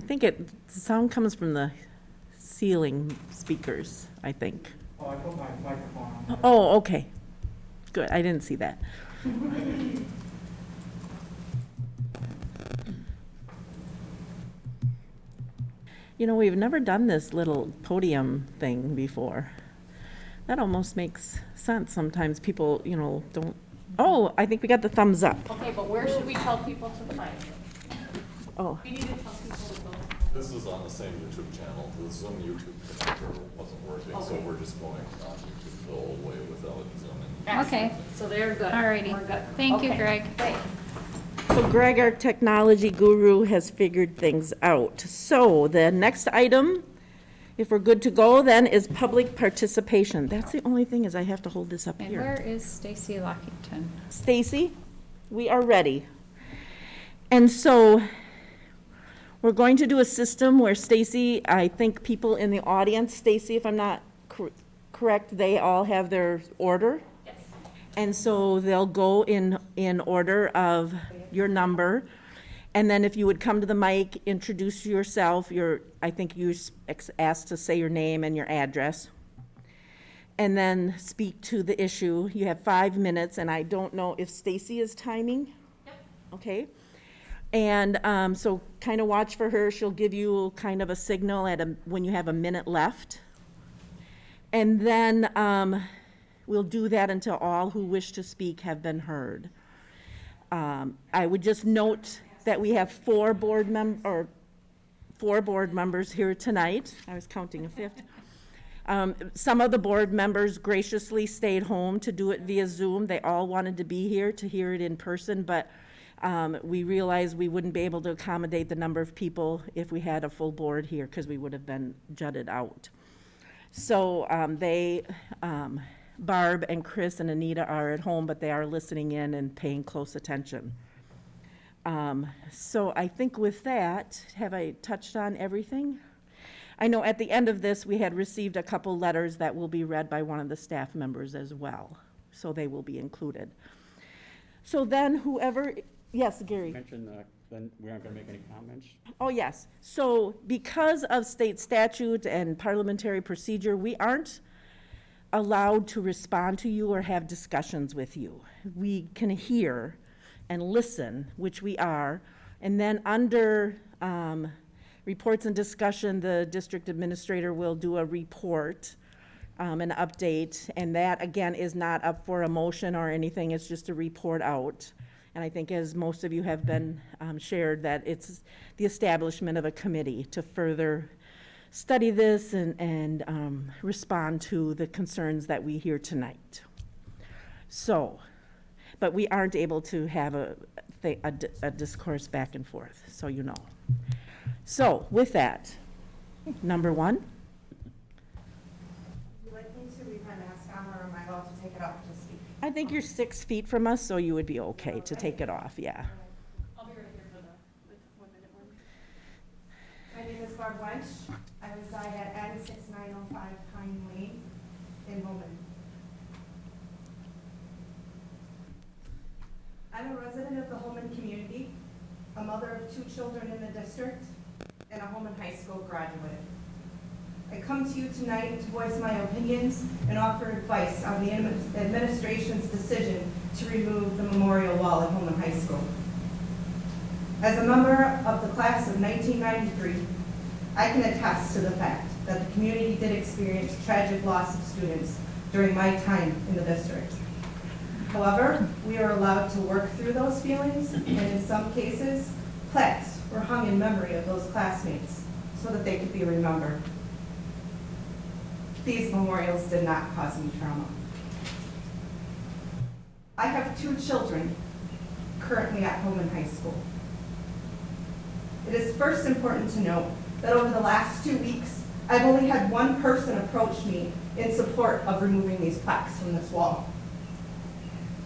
think the sound comes from the ceiling speakers, I think. Oh, I put my microphone on. Oh, okay. Good, I didn't see that. You know, we've never done this little podium thing before. That almost makes sense. Sometimes people, you know, don't, oh, I think we got the thumbs up. Okay, but where should we tell people to find it? Oh, We need to tell people to go. This is on the same YouTube channel. The Zoom YouTube connector wasn't working, so Okay. we're just going on YouTube the old way without Zoom. And Okay. So they're good. Alrighty. We're good. Thank you, Okay, Greg. Thanks. so Greg, our technology guru, has figured things out. So the next item, if we're good to go, then is public participation. That's the only thing, is I have to hold this up And here. where is Stacy Lockington? Stacy, we are ready. And so we're going to do a system where Stacy, I think people in the audience, Stacy, if I'm not correct, they all have their order? Yes. And so they'll go in order of your number. And then if you would come to the mic, introduce yourself, I think you're asked to say your name and your address. And then speak to the issue. You have 5 minutes, and I don't know if Stacy is timing? Yep. Okay. And so kind of watch for her. She'll give you kind of a signal when you have a minute left. And then we'll do that until all who wish to speak have been heard. I would just note that we have 4 board members here tonight. I was counting a fifth. Some of the board members graciously stayed home to do it via Zoom. They all wanted to be here to hear it in person, but we realized we wouldn't be able to accommodate the number of people if we had a full board here, because we would have been jutted out. So Barb and Chris and Anita are at home, but they are listening in and paying close attention. So I think with that, have I touched on everything? I know at the end of this, we had received a couple letters that will be read by one of the staff members as well, so they will be included. So then whoever, yes, Gary? Mention, then we aren't going to make any comments? Oh, yes. So because of state statute and parliamentary procedure, we aren't allowed to respond to you or have discussions with you. We can hear and listen, which we are, and then under reports and discussion, the district administrator will do a report, an update, and that, again, is not up for a motion or anything, it's just a report out. And I think, as most of you have been shared, that it's the establishment of a committee to further study this and respond to the concerns that we hear tonight. So, but we aren't able to have a discourse back and forth, so you know. So, with that, number 1. Would you like me to leave my mask on, or am I allowed to take it off to speak? I think you're 6 feet from us, so you would be okay to take it off, yeah. I'll be right here for the 1 minute one. My name is Barb Wench. I reside at N 6905 Pine Lane in Holmen. I'm a resident of the Holmen community, a mother of 2 children in the district, and a Holmen High School graduate. I come to you tonight to voice my opinions and offer advice on the administration's decision to remove the memorial wall at Holmen High School. As a member of the class of 1993, I can attest to the fact that the community did experience tragic loss of students during my time in the district. However, we are allowed to work through those feelings, and in some cases, plaques were hung in memory of those classmates so that they could be remembered. These memorials did not cause me trauma. I have 2 children currently at Holmen High School. It is first important to note that over the last 2 weeks, I've only had one person approach me in support of removing these plaques from this wall.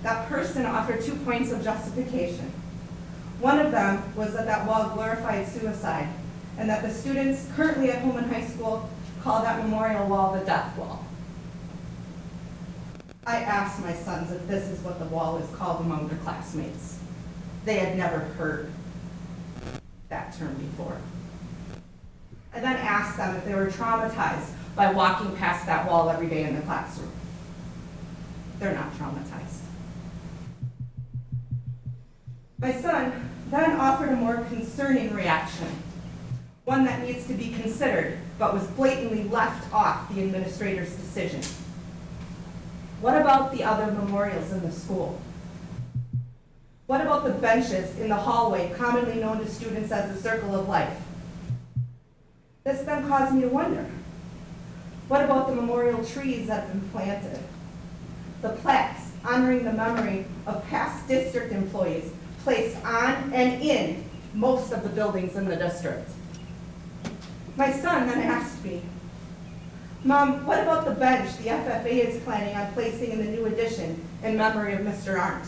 That person offered 2 points of justification. One of them was that that wall glorified suicide, and that the students currently at Holmen High School call that memorial wall the death wall. I asked my sons if this is what the wall is called among their classmates. They had never heard that term before. then asked them if they were traumatized by walking past that wall every day in the classroom. They're not traumatized. My son then offered a more concerning reaction, one that needs to be considered, but was blatantly left off the administrator's decision. What about the other memorials in the school? What about the benches in the hallway, commonly known to students as the circle of life? This then caused me to wonder, what about the memorial trees that have been planted? The plaques honoring the memory of past district employees placed on and in most of the buildings in the district. My son then asked me, Mom, what about the bench the FFA is planning on placing in the new addition in memory of Mr. Arndt?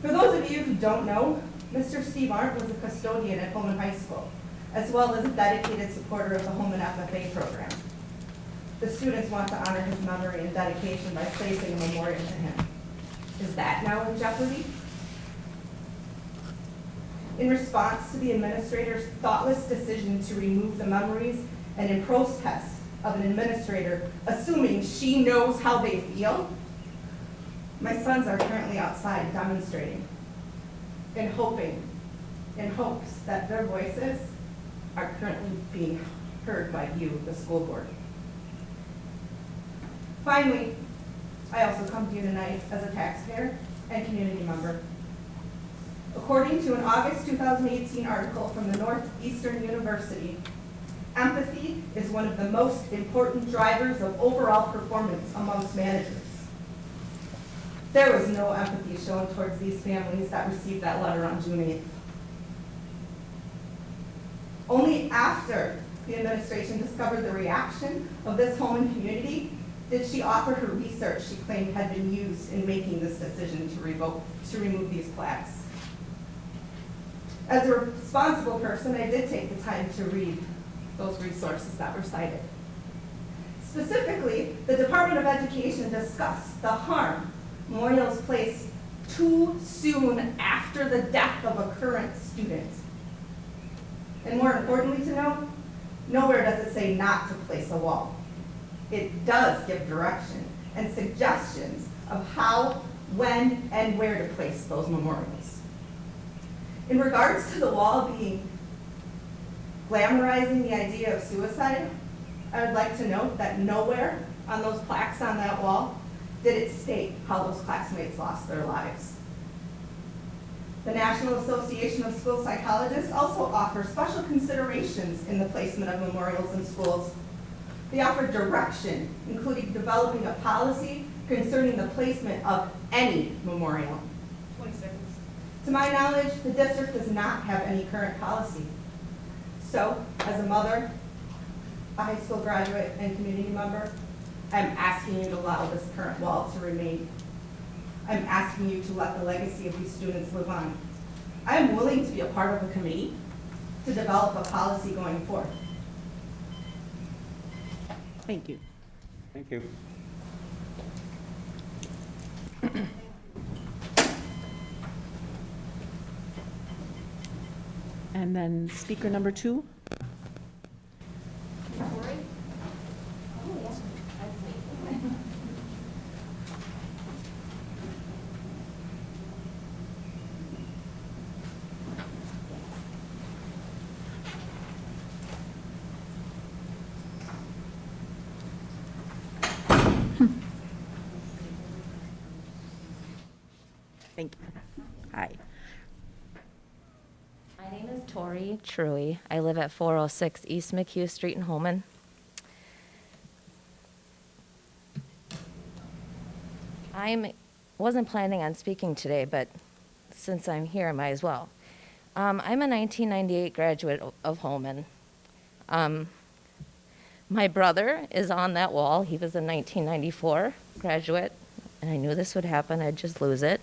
For those of you who don't know, Mr. Steve Arndt was a custodian at Holmen High School, as well as a dedicated supporter of the Holmen FFA program. The students want to honor his memory and dedication by placing a memorial to him. Is that now in jeopardy? In response to the administrator's thoughtless decision to remove the memories and in protest of an administrator assuming she knows how they feel, my sons are currently outside demonstrating in hopes that their voices are currently being heard by you, the school board. Finally, I also come to you tonight as a taxpayer and community member. According to an August 2018 article from the Northeastern University, empathy is one of the most important drivers of overall performance amongst managers. There was no empathy shown towards these families that received that letter on June 8th. Only after the administration discovered the reaction of this Holmen community did she offer her research she claimed had been used in making this decision to remove these plaques. As a responsible person, I did take the time to read those resources that were cited. Specifically, the Department of Education discussed the harm memorials placed too soon after the death of a current student. And more importantly to note, nowhere does it say not to place a wall. It does give direction and suggestions of how, when, and where to place those memorials. In regards to the wall being glamorizing the idea of suicide, I would like to note that nowhere on those plaques on that wall did it state how those classmates lost their lives. The National Association of School Psychologists also offers special considerations in the placement of memorials in schools. They offer direction, including developing a policy concerning the placement of any memorial. 20 seconds. To my knowledge, the district does not have any current policy. So, as a mother, a high school graduate, and community member, I'm asking you to allow this current wall to remain. I'm asking you to let the legacy of these students live on. I am willing to be a part of a committee to develop a policy going forward. Thank you. Thank you. And then speaker number 2. Thank you. Hi. My name is Tori Truey. I live at 406 East McHugh Street in Holmen. I wasn't planning on speaking today, but since I'm here, I might as well. I'm a 1998 graduate of Holmen. My brother is on that wall. He was a 1994 graduate, and I knew this would happen. I'd just lose it.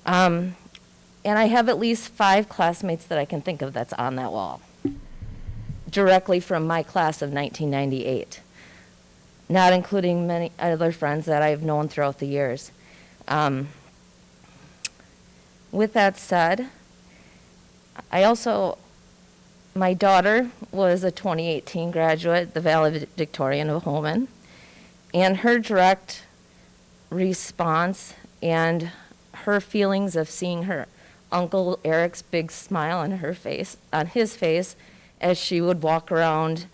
And I have at least 5 classmates that I can think of that's on that wall, directly from my class of 1998, not including many other friends that I've known throughout the years. With that said, my My daughter was a 2018 graduate, the valedictorian of Holmen, and her direct response and her feelings of seeing her Uncle Eric's big smile on his face as she would walk around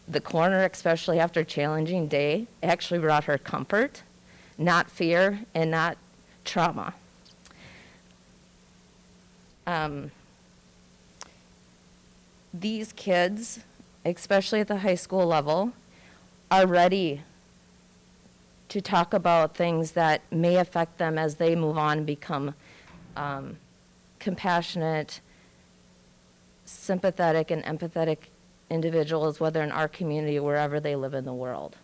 the corner, especially after a challenging day, actually brought her comfort, not fear and not trauma. These kids, especially at the high school level, are ready to talk about things that may affect them as they move on and become compassionate, sympathetic, and empathetic individuals, whether in our community or wherever they live in the world.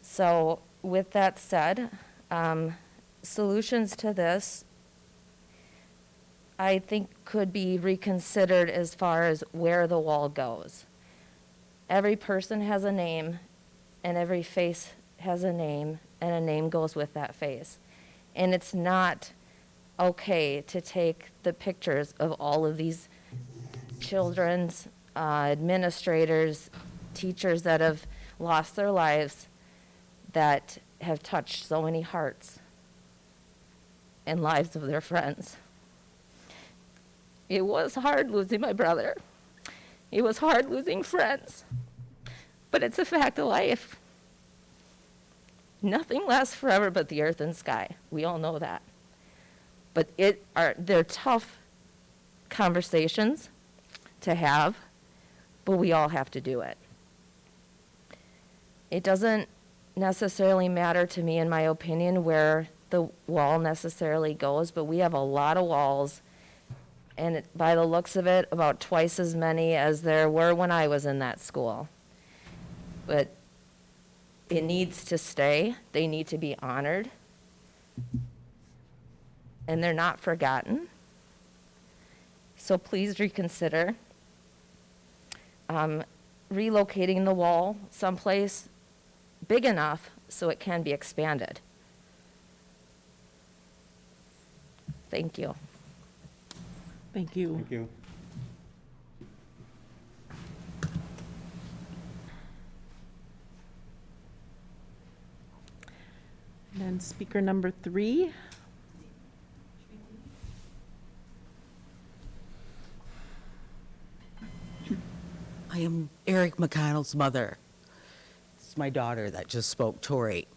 So with that said, solutions to this, I think, could be reconsidered as far as where the wall goes. Every person has a name, and every face has a name, and a name goes with that face. And it's not okay to take the pictures of all of these children's administrators, teachers that have lost their lives, that have touched so many hearts and lives of their friends. It was hard losing my brother. It was hard losing friends. But it's a fact of life. Nothing lasts forever but the earth and sky. We all know that. But they're tough conversations to have, but we all have to do it. It doesn't necessarily matter to me, in my opinion, where the wall necessarily goes, but we have a lot of walls, and by the looks of it, about twice as many as there were when I was in that school. But it needs to stay. They need to be honored. And they're not forgotten. So please reconsider relocating the wall someplace big enough so it can be expanded. Thank you. Thank you. Thank you. And then speaker number 3. I am Eric McConnell's mother. It's my daughter that just spoke, Tori.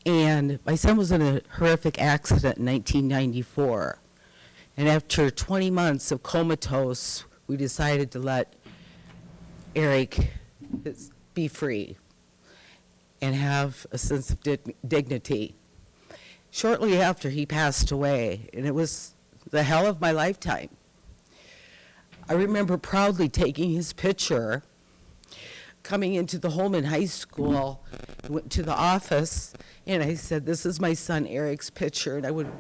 And my son was in a horrific accident in 1994. And after 20 months of comatose, we decided to let Eric be free and have a sense of dignity. Shortly after, he passed away, and it was the hell of my lifetime. I remember proudly taking his picture, coming into the Holmen High School, went to the office, and I said, "This is my son Eric's picture, and I would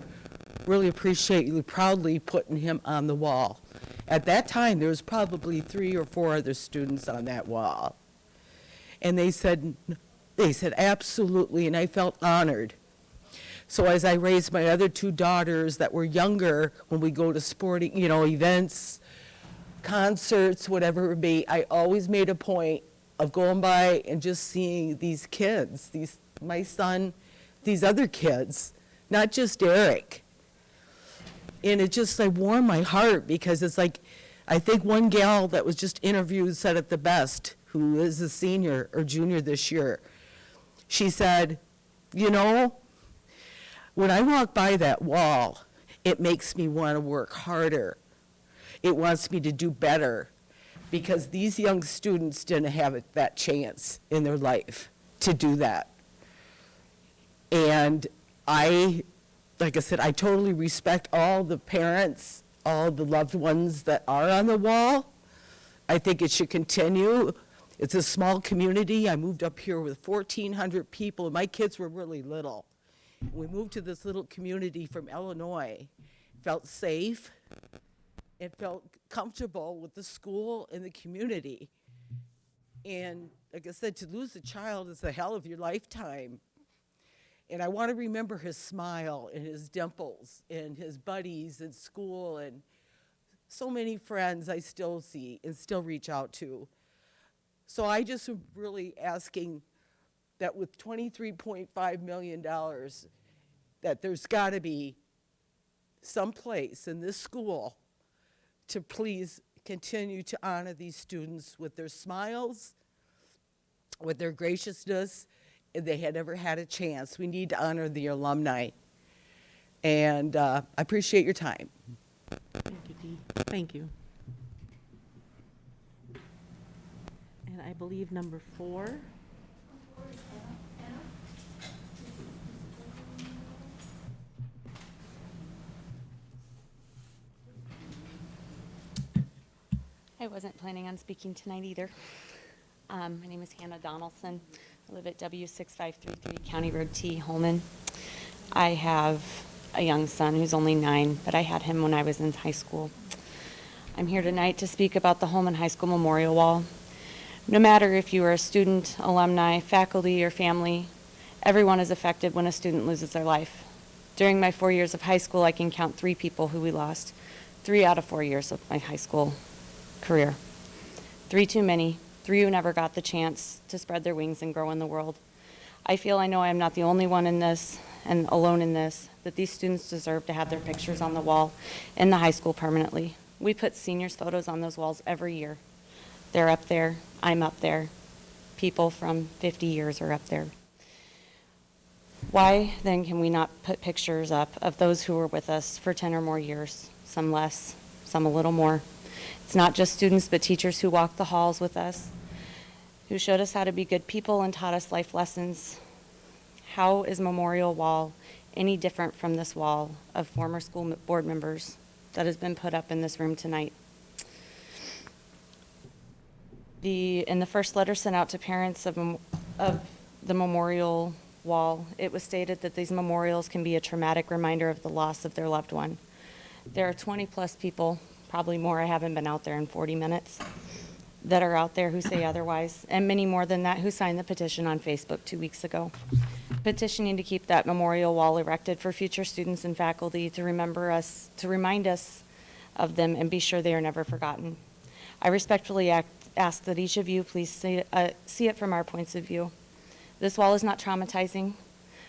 really appreciate you proudly putting him on the wall." At that time, there was probably 3 or 4 other students on that wall. And they said absolutely, and I felt honored. So as I raised my other 2 daughters that were younger, when we go to sporting, events, concerts, whatever it be, I always made a point of going by and just seeing these kids, my son, these other kids, not just Eric. And it just warmed my heart, because it's like, I think one gal that was just interviewed said it the best, who is a senior or junior this year. She said, when I walk by that wall, it makes me want to work harder. It wants me to do better, because these young students didn't have that chance in their life to do that. And like I said, I totally respect all the parents, all the loved ones that are on the wall. I think it should continue. It's a small community. I moved up here with 1,400 people, and my kids were really little. We moved to this little community from Illinois, felt safe, and felt comfortable with the school and the community. And like I said, to lose a child is the hell of your lifetime. And I want to remember his smile and his dimples and his buddies in school and so many friends I still see and still reach out to. So I just am really asking that with $23.5 million, that there's got to be some place in this school to please continue to honor these students with their smiles, with their graciousness, if they had ever had a chance. We need to honor the alumni. And I appreciate your time. Thank you, Dee. Thank you. And I believe number 4. I wasn't planning on speaking tonight either. My name is Hannah Donaldson. I live at W6533 County Road T, Holmen. I have a young son who's only 9, but I had him when I was in high school. I'm here tonight to speak about the Holmen High School Memorial Wall. No matter if you are a student, alumni, faculty, or family, everyone is affected when a student loses their life. During my 4 years of high school, I can count 3 people who we lost, 3 out of 4 years of my high school career. 3 too many, 3 who never got the chance to spread their wings and grow in the world. I feel I know I'm not the only one in this and alone in this, that these students deserve to have their pictures on the wall in the high school permanently. We put seniors' photos on those walls every year. They're up there, I'm up there. People from 50 years are up there. Why then can we not put pictures up of those who were with us for 10 or more years, some less, some a little more? It's not just students, but teachers who walked the halls with us, who showed us how to be good people and taught us life lessons. How is Memorial Wall any different from this wall of former school board members that has been put up in this room tonight? In the first letter sent out to parents of the Memorial Wall, it was stated that these memorials can be a traumatic reminder of the loss of their loved one. There are 20-plus people, probably more, I haven't been out there in 40 minutes, that are out there who say otherwise, and many more than that who signed the petition on Facebook 2 weeks ago, petitioning to keep that memorial wall erected for future students and faculty to remind us of them and be sure they are never forgotten. I respectfully ask that each of you please see it from our points of view. This wall is not traumatizing,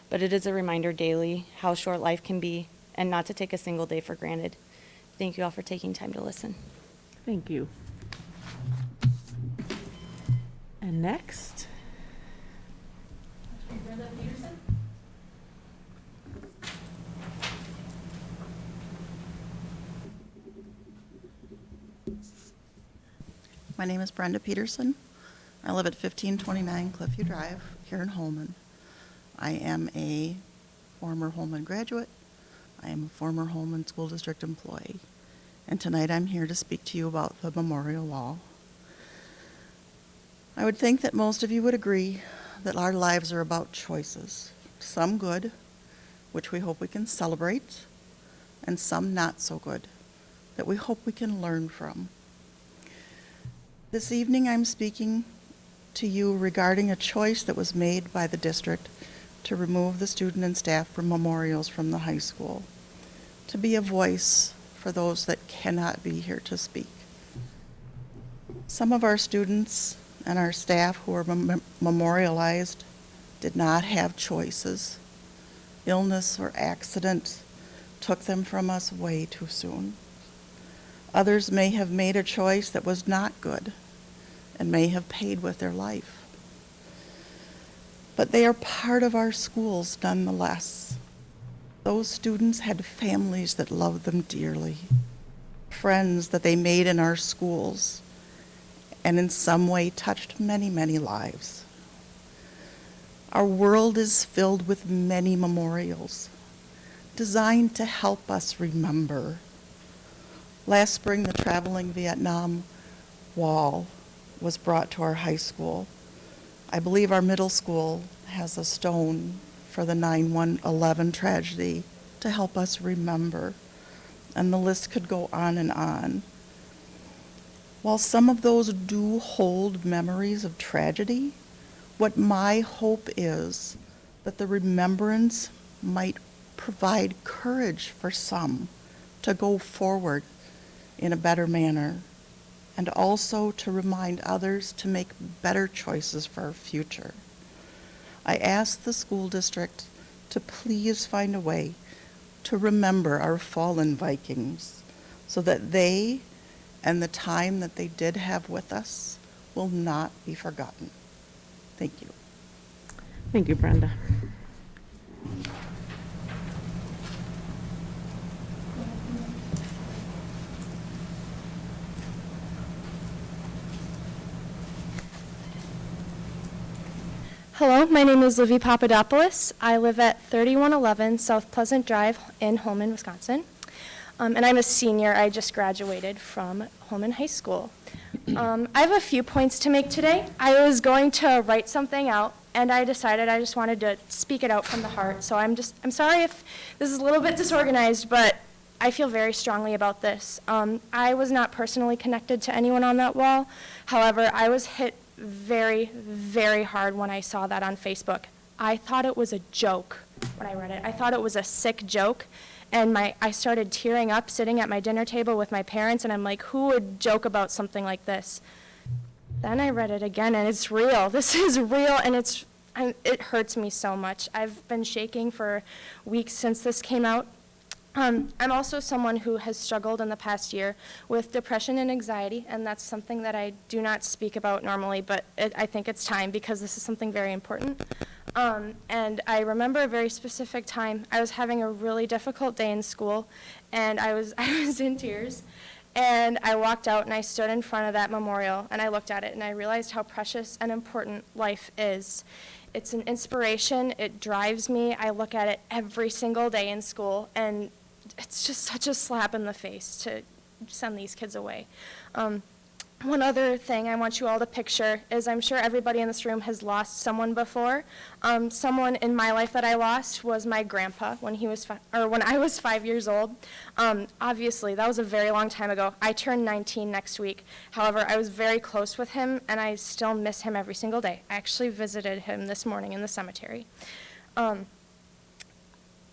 but it is a reminder daily how short life can be and not to take a single day for granted. Thank you all for taking time to listen. Thank you. And next, Brenda Peterson? My name is Brenda Peterson. I live at 1529 Cliffview Drive here in Holmen. I am a former Holmen graduate. I am a former Holmen School District employee. And tonight I'm here to speak to you about the Memorial Wall. I would think that most of you would agree that our lives are about choices. Some good, which we hope we can celebrate, and some not so good, that we hope we can learn from. This evening I'm speaking to you regarding a choice that was made by the district to remove the student and staff from memorials from the high school, to be a voice for those that cannot be here to speak. Some of our students and our staff who were memorialized did not have choices. Illness or accident took them from us way too soon. Others may have made a choice that was not good and may have paid with their life. But they are part of our schools nonetheless. Those students had families that loved them dearly, friends that they made in our schools, and in some way touched many, many lives. Our world is filled with many memorials designed to help us remember. Last spring, the Traveling Vietnam Wall was brought to our high school. I believe our middle school has a stone for the 9/11 tragedy to help us remember, and the list could go on and on. While some of those do hold memories of tragedy, what my hope is that the remembrance might provide courage for some to go forward in a better manner, and also to remind others to make better choices for our future. I ask the school district to please find a way to remember our fallen Vikings so that they and the time that they did have with us will not be forgotten. Thank you. Thank you, Brenda. Hello, my name is Livy Papadopoulos. I live at 3111 South Pleasant Drive in Holmen, Wisconsin. And I'm a senior. I just graduated from Holmen High School. I have a few points to make today. I was going to write something out, and I decided I just wanted to speak it out from the heart. So I'm sorry if this is a little bit disorganized, but I feel very strongly about this. I was not personally connected to anyone on that wall. However, I was hit very, very hard when I saw that on Facebook. I thought it was a joke when I read it. I thought it was a sick joke. And I started tearing up sitting at my dinner table with my parents, and I'm like, who would joke about something like this? Then I read it again, and it's real. This is real, and it hurts me so much. I've been shaking for weeks since this came out. I'm also someone who has struggled in the past year with depression and anxiety, and that's something that I do not speak about normally, but I think it's time because this is something very important. And I remember a very specific time. I was having a really difficult day in school, and I was in tears. And I walked out and I stood in front of that memorial, and I looked at it, and I realized how precious and important life is. It's an inspiration. It drives me. I look at it every single day in school, and it's just such a slap in the face to send these kids away. One other thing I want you all to picture is I'm sure everybody in this room has lost someone before. Someone in my life that I lost was my grandpa when I was 5 years old. Obviously, that was a very long time ago. I turn 19 next week. However, I was very close with him, and I still miss him every single day. I actually visited him this morning in the cemetery.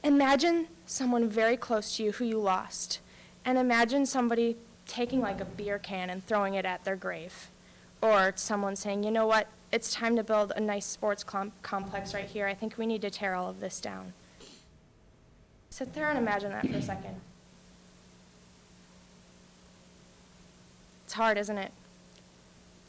Imagine someone very close to you who you lost, and imagine somebody taking like a beer can and throwing it at their grave, or someone saying, you know what, it's time to build a nice sports complex right here. I think we need to tear all of this down. Sit there and imagine that for a second. It's hard, isn't it?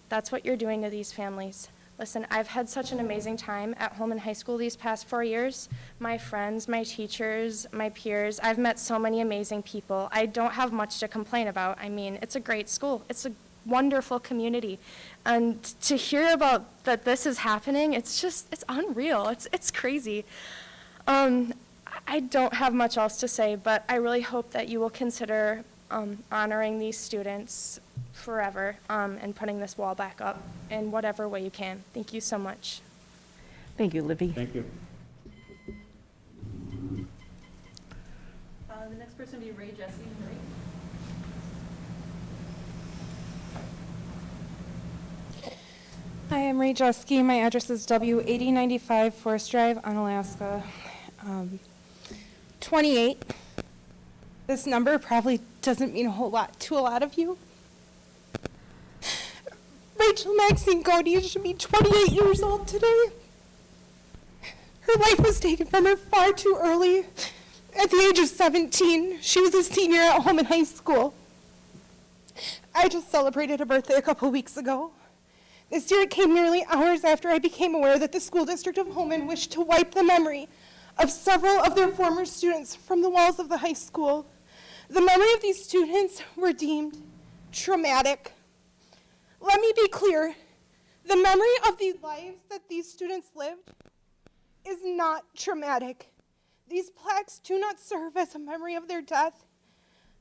That's what you're doing to these families. Listen, I've had such an amazing time at Holmen High School these past 4 years. My friends, my teachers, my peers, I've met so many amazing people. I don't have much to complain about. I mean, it's a great school. It's a wonderful community. And to hear about that this is happening, it's unreal. It's crazy. I don't have much else to say, but I really hope that you will consider honoring these students forever and putting this wall back up in whatever way you can. Thank you so much. Thank you, Livy. Thank you. The next person will be Ray Jesse. Ray? Hi, I'm Ray Jeske. My address is W8095 Forest Drive, Onalaska. 28. This number probably doesn't mean a whole lot to a lot of you. Rachel Maxine Cody should be 28 years old today. Her life was taken from her far too early. At the age of 17, she was a senior at Holmen High School. I just celebrated her birthday a couple weeks ago. This year it came nearly hours after I became aware that the School District of Holmen wished to wipe the memory of several of their former students from the walls of the high school. The memory of these students were deemed traumatic. Let me be clear, the memory of the lives that these students lived is not traumatic. These plaques do not serve as a memory of their death,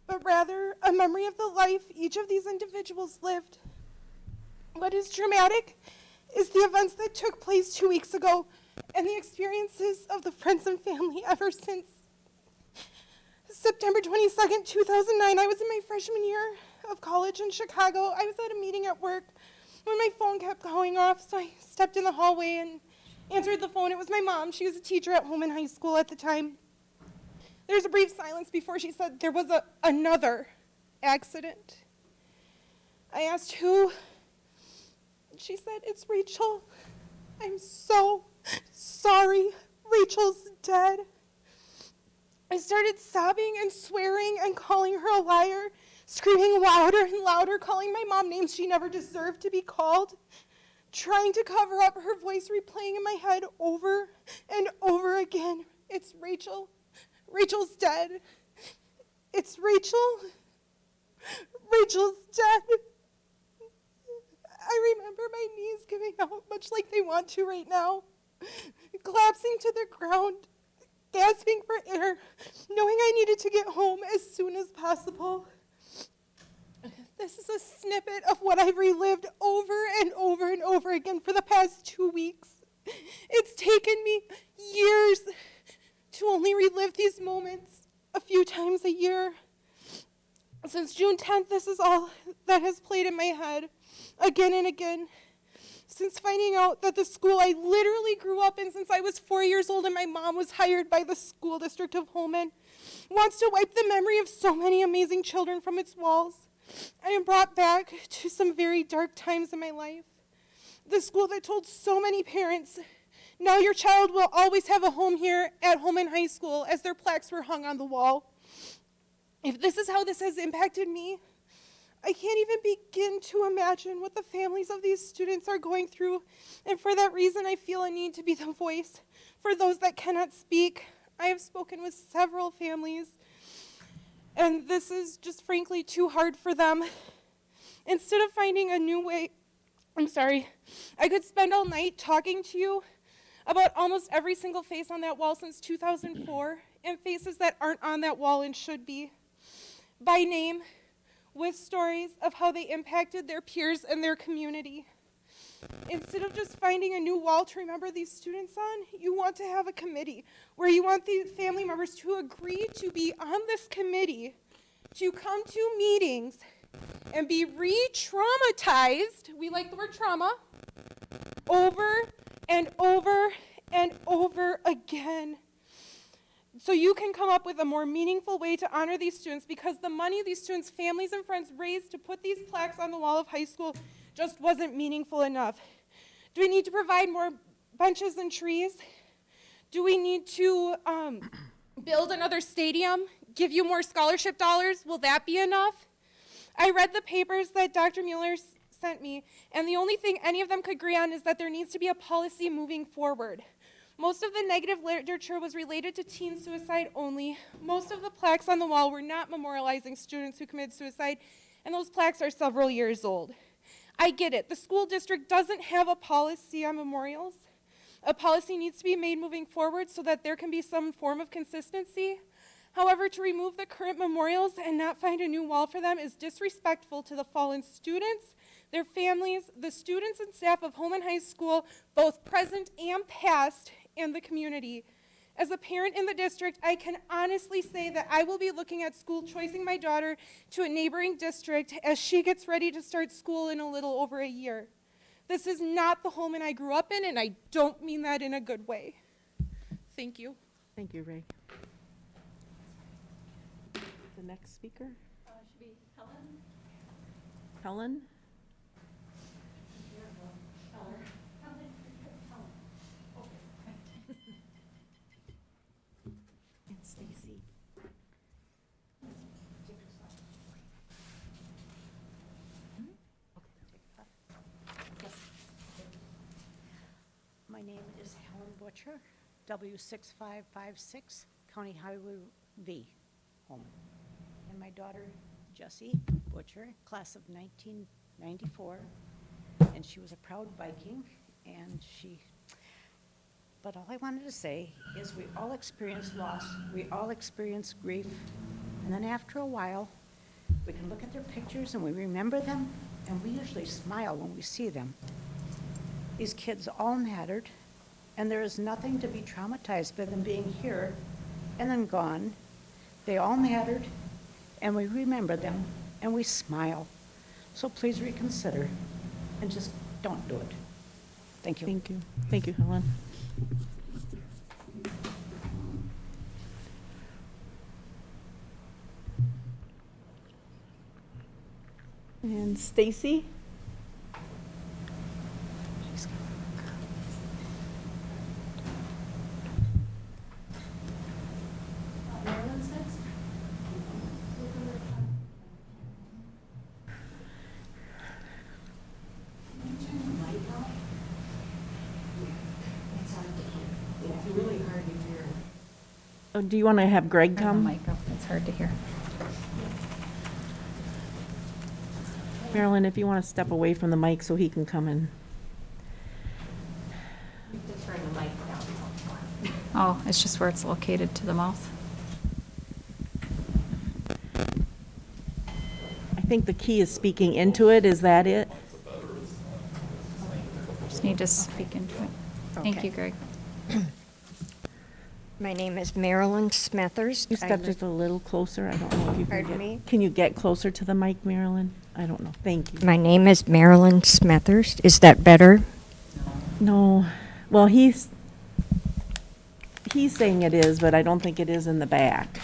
but rather a memory of the life each of these individuals lived. What is traumatic is the events that took place 2 weeks ago and the experiences of the friends and family ever since. September 22nd, 2009, I was in my freshman year of college in Chicago. I was at a meeting at work when my phone kept going off, so I stepped in the hallway and answered the phone. It was my mom. She was a teacher at Holmen High School at the time. There was a brief silence before she said there was another accident. I asked who. She said, "It's Rachel." I'm so sorry. Rachel's dead. I started sobbing and swearing and calling her a liar, screaming louder and louder, calling my mom names she never deserved to be called, trying to cover up her voice, replaying in my head over and over again. "It's Rachel. Rachel's dead. It's Rachel. Rachel's dead." I remember my knees giving out, much like they want to right now, collapsing to the ground, gasping for air, knowing I needed to get home as soon as possible. This is a snippet of what I've relived over and over and over again for the past 2 weeks. It's taken me years to only relive these moments a few times a year. Since June 10th, this is all that has played in my head again and again. Since finding out that the school I literally grew up in since I was 4 years old and my mom was hired by the School District of Holmen wants to wipe the memory of so many amazing children from its walls, I am brought back to some very dark times in my life. The school that told so many parents, "Now your child will always have a home here at Holmen High School," as their plaques were hung on the wall. If this is how this has impacted me, I can't even begin to imagine what the families of these students are going through, and for that reason I feel a need to be the voice for those that cannot speak. I have spoken with several families, and this is just frankly too hard for them. Instead of finding a new way, I could spend all night talking to you about almost every single face on that wall since 2004, and faces that aren't on that wall and should be, by name, with stories of how they impacted their peers and their community. Instead of just finding a new wall to remember these students on, you want to have a committee where you want the family members to agree to be on this committee, to come to meetings and be re-traumatized, we like the word trauma, over and over and over again. So you can come up with a more meaningful way to honor these students, because the money these students' families and friends raised to put these plaques on the wall of high school just wasn't meaningful enough. Do we need to provide more benches and trees? Do we need to build another stadium, give you more scholarship dollars? Will that be enough? I read the papers that Dr. Mueller sent me, and the only thing any of them could agree on is that there needs to be a policy moving forward. Most of the negative literature was related to teen suicide only. Most of the plaques on the wall were not memorializing students who committed suicide, and those plaques are several years old. I get it. The school district doesn't have a policy on memorials. A policy needs to be made moving forward so that there can be some form of consistency. However, to remove the current memorials and not find a new wall for them is disrespectful to the fallen students, their families, the students and staff of Holmen High School, both present and past, and the community. As a parent in the district, I can honestly say that I will be looking at school choicing my daughter to a neighboring district as she gets ready to start school in a little over a year. This is not the Holmen I grew up in, and I don't mean that in a good way. Thank you. Thank you, Ray. The next speaker? Should be Helen. Helen? And Stacy. My name is Helen Butcher, W6556, County Highway V, Holmen. And my daughter, Jessie Butcher, class of 1994, and she was a proud Viking, and but all I wanted to say is we all experience loss, we all experience grief, and then after a while, we can look at their pictures and we remember them, and we usually smile when we see them. These kids all mattered, and there is nothing to be traumatized by them being here and then gone. They all mattered, and we remember them, and we smile. So please reconsider, and just don't do it. Thank you. Thank you. Thank you, Helen. And Stacy? Oh, do you want to have Greg Turn the come? mic up, it's hard to hear. Marilyn, if you want to step away from the mic so he can come in. Oh, it's just where it's located to the mouth. I think the key is speaking into it, is that it? Just need to speak into it. Thank Okay. you, Greg. My name is Marilyn Smethurst. You I step live- just a little closer, I don't know if you can Pardon get. me? Can you get closer to the mic, Marilyn? I don't know, thank you. My name is Marilyn Smethurst. Is that better? No, well, he's saying it is, but I don't think it is in the back.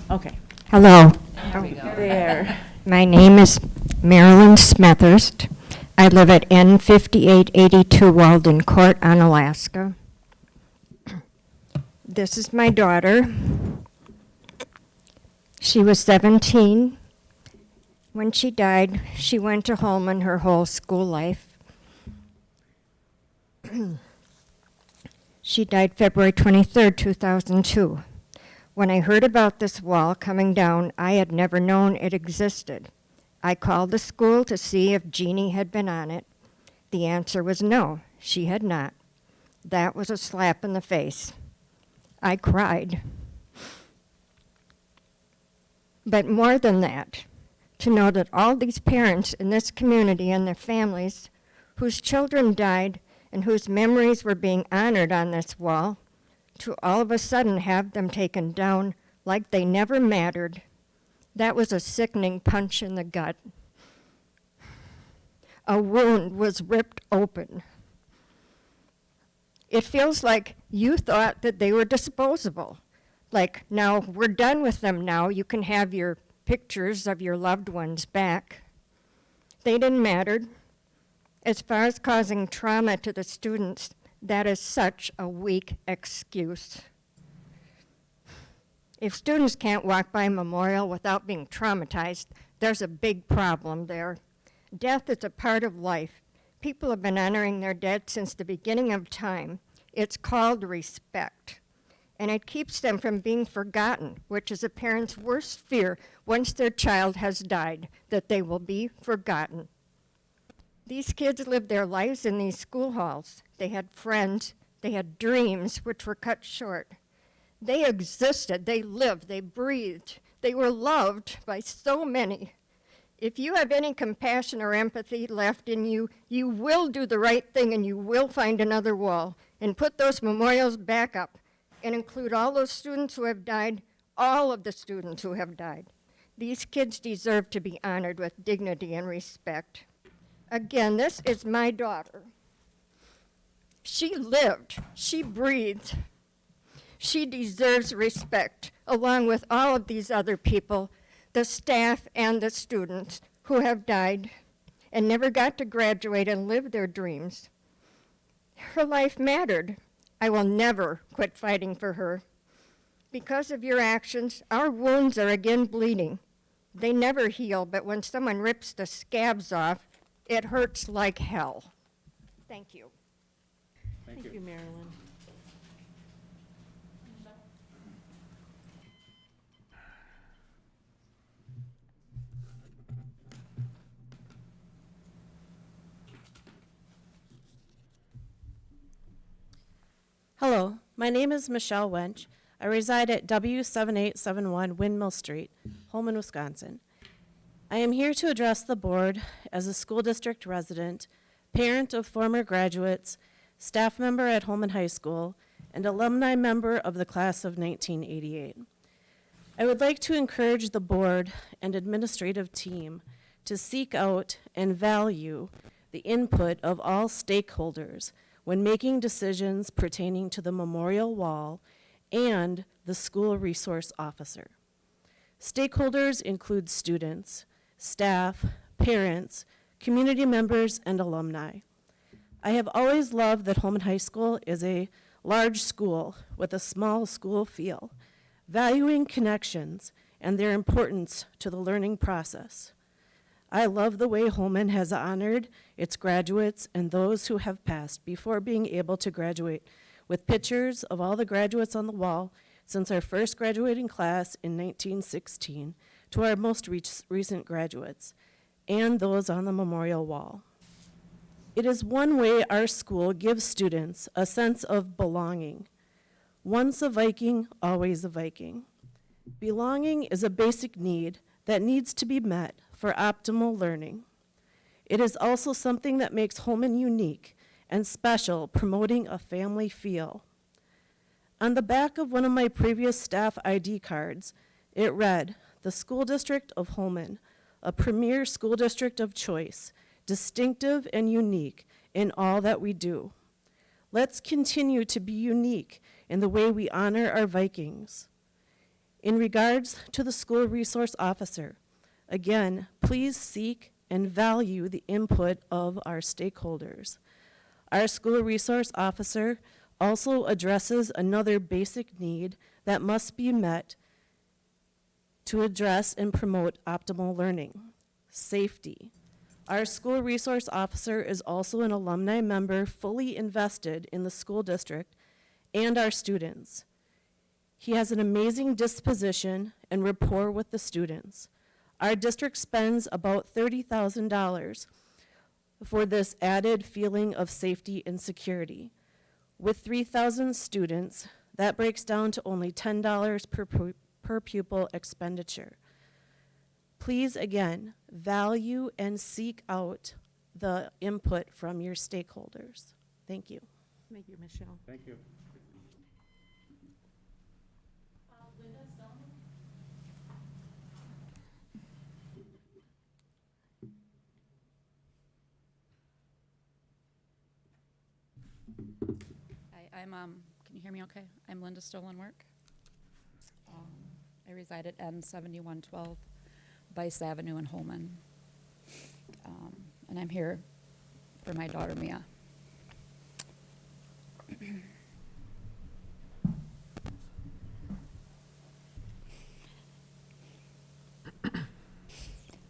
Okay, Hello. there. My name is Marilyn Smethurst. I live at N5882 Walden Court on Alaska. This is my daughter. She was 17 when she died. She went to Holmen her whole school life. She died February 23rd, 2002. When I heard about this wall coming down, I had never known it existed. I called the school to see if Jeannie had been on it. The answer was no, she had not. That was a slap in the face. I cried. But more than that, to know that all these parents in this community and their families whose children died and whose memories were being honored on this wall, to all of a sudden have them taken down like they never mattered, that was a sickening punch in the gut. A wound was ripped open. It feels like you thought that they were disposable. Like, now, we're done with them now. You can have your pictures of your loved ones back. They didn't matter. As far as causing trauma to the students, that is such a weak excuse. If students can't walk by a memorial without being traumatized, there's a big problem there. Death is a part of life. People have been honoring their dead since the beginning of time. It's called respect. And it keeps them from being forgotten, which is a parent's worst fear once their child has died, that they will be forgotten. These kids lived their lives in these school halls. They had friends, they had dreams which were cut short. They existed, they lived, they breathed. They were loved by so many. If you have any compassion or empathy left in you, you will do the right thing and you will find another wall and put those memorials back up and include all those students who have died, all of the students who have died. These kids deserve to be honored with dignity and respect. Again, this is my daughter. She lived, she breathed. She deserves respect, along with all of these other people, the staff and the students who have died and never got to graduate and live their dreams. Her life mattered. I will never quit fighting for her. Because of your actions, our wounds are again bleeding. They never heal, but when someone rips the scabs off, it hurts like hell. Thank you. Thank you, Marilyn. Hello, my name is Michelle Wench. I reside at W7871 Windmill Street, Holmen, Wisconsin. I am here to address the board as a school district resident, parent of former graduates, staff member at Holmen High School, and alumni member of the class of 1988. I would like to encourage the board and administrative team to seek out and value the input of all stakeholders when making decisions pertaining to the memorial wall and the school resource officer. Stakeholders include students, staff, parents, community members, and alumni. I have always loved that Holmen High School is a large school with a small school feel, valuing connections and their importance to the learning process. I love the way Holmen has honored its graduates and those who have passed before being able to graduate, with pictures of all the graduates on the wall since our first graduating class in 1916 to our most recent graduates, and those on the memorial wall. It is one way our school gives students a sense of belonging. Once a Viking, always a Viking. Belonging is a basic need that needs to be met for optimal learning. It is also something that makes Holmen unique and special, promoting a family feel. On the back of one of my previous staff ID cards, it read, "The School District of Holmen, a premier school district of choice, distinctive and unique in all that we do. Let's continue to be unique in the way we honor our Vikings." In regards to the school resource officer, again, please seek and value the input of our stakeholders. Our school resource officer also addresses another basic need that must be met to address and promote optimal learning: safety. Our school resource officer is also an alumni member fully invested in the school district and our students. He has an amazing disposition and rapport with the students. Our district spends about $30,000 for this added feeling of safety and security. With 3,000 students, that breaks down to only $10 per pupil expenditure. Please, again, value and seek out the input from your stakeholders. Thank you. Thank you, Michelle. Thank you. Hi, can you hear me okay? I'm Linda Stolenwork. I reside at N7112 Bice Avenue in Holmen. And I'm here for my daughter, Mia.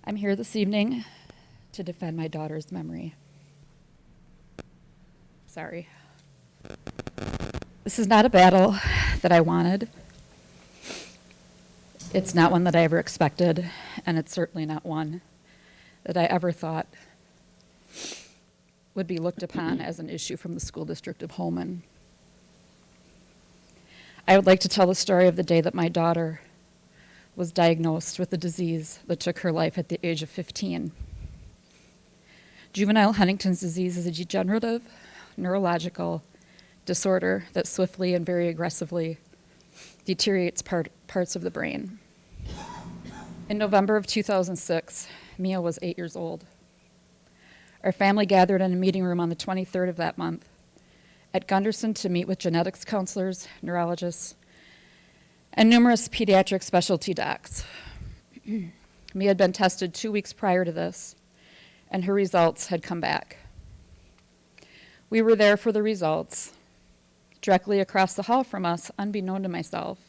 I'm here this evening to defend my daughter's memory. Sorry. This is not a battle that I wanted. It's not one that I ever expected, and it's certainly not one that I ever thought would be looked upon as an issue from the School District of Holmen. I would like to tell the story of the day that my daughter was diagnosed with a disease that took her life at the age of 15. Juvenile Huntington's disease is a degenerative, neurological disorder that swiftly and very aggressively deteriorates parts of the brain. In November of 2006, Mia was 8 years old. Our family gathered in a meeting room on the 23rd of that month at Gunderson to meet with genetics counselors, neurologists, and numerous pediatric specialty docs. Mia had been tested 2 weeks prior to this, and her results had come back. We were there for the results. Directly across the hall from us, unbeknown to myself,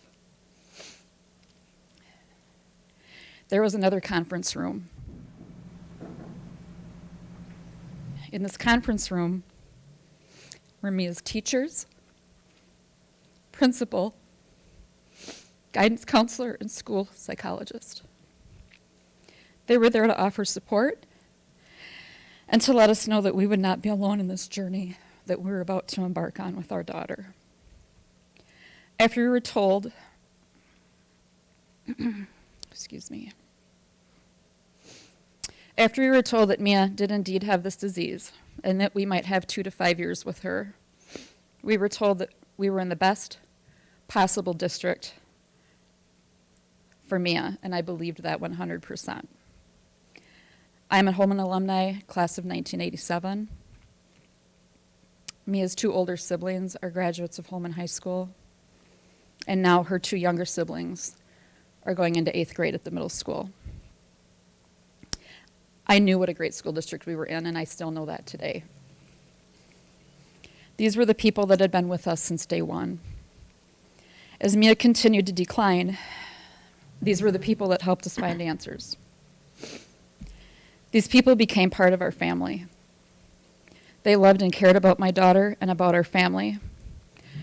there was another conference room. In this conference room were Mia's teachers, principal, guidance counselor, and school psychologist. They were there to offer support and to let us know that we would not be alone in this journey that we were about to embark on with our daughter. After we were told, excuse me, after we were told that Mia did indeed have this disease and that we might have 2 to 5 years with her, we were told that we were in the best possible district for Mia, and I believed that 100%. I'm a Holmen alumni, class of 1987. Mia's 2 older siblings are graduates of Holmen High School, and now her 2 younger siblings are going into 8th grade at the middle school. I knew what a great school district we were in, and I still know that today. These were the people that had been with us since day one. As Mia continued to decline, these were the people that helped us find answers. These people became part of our family. They loved and cared about my daughter and about our family,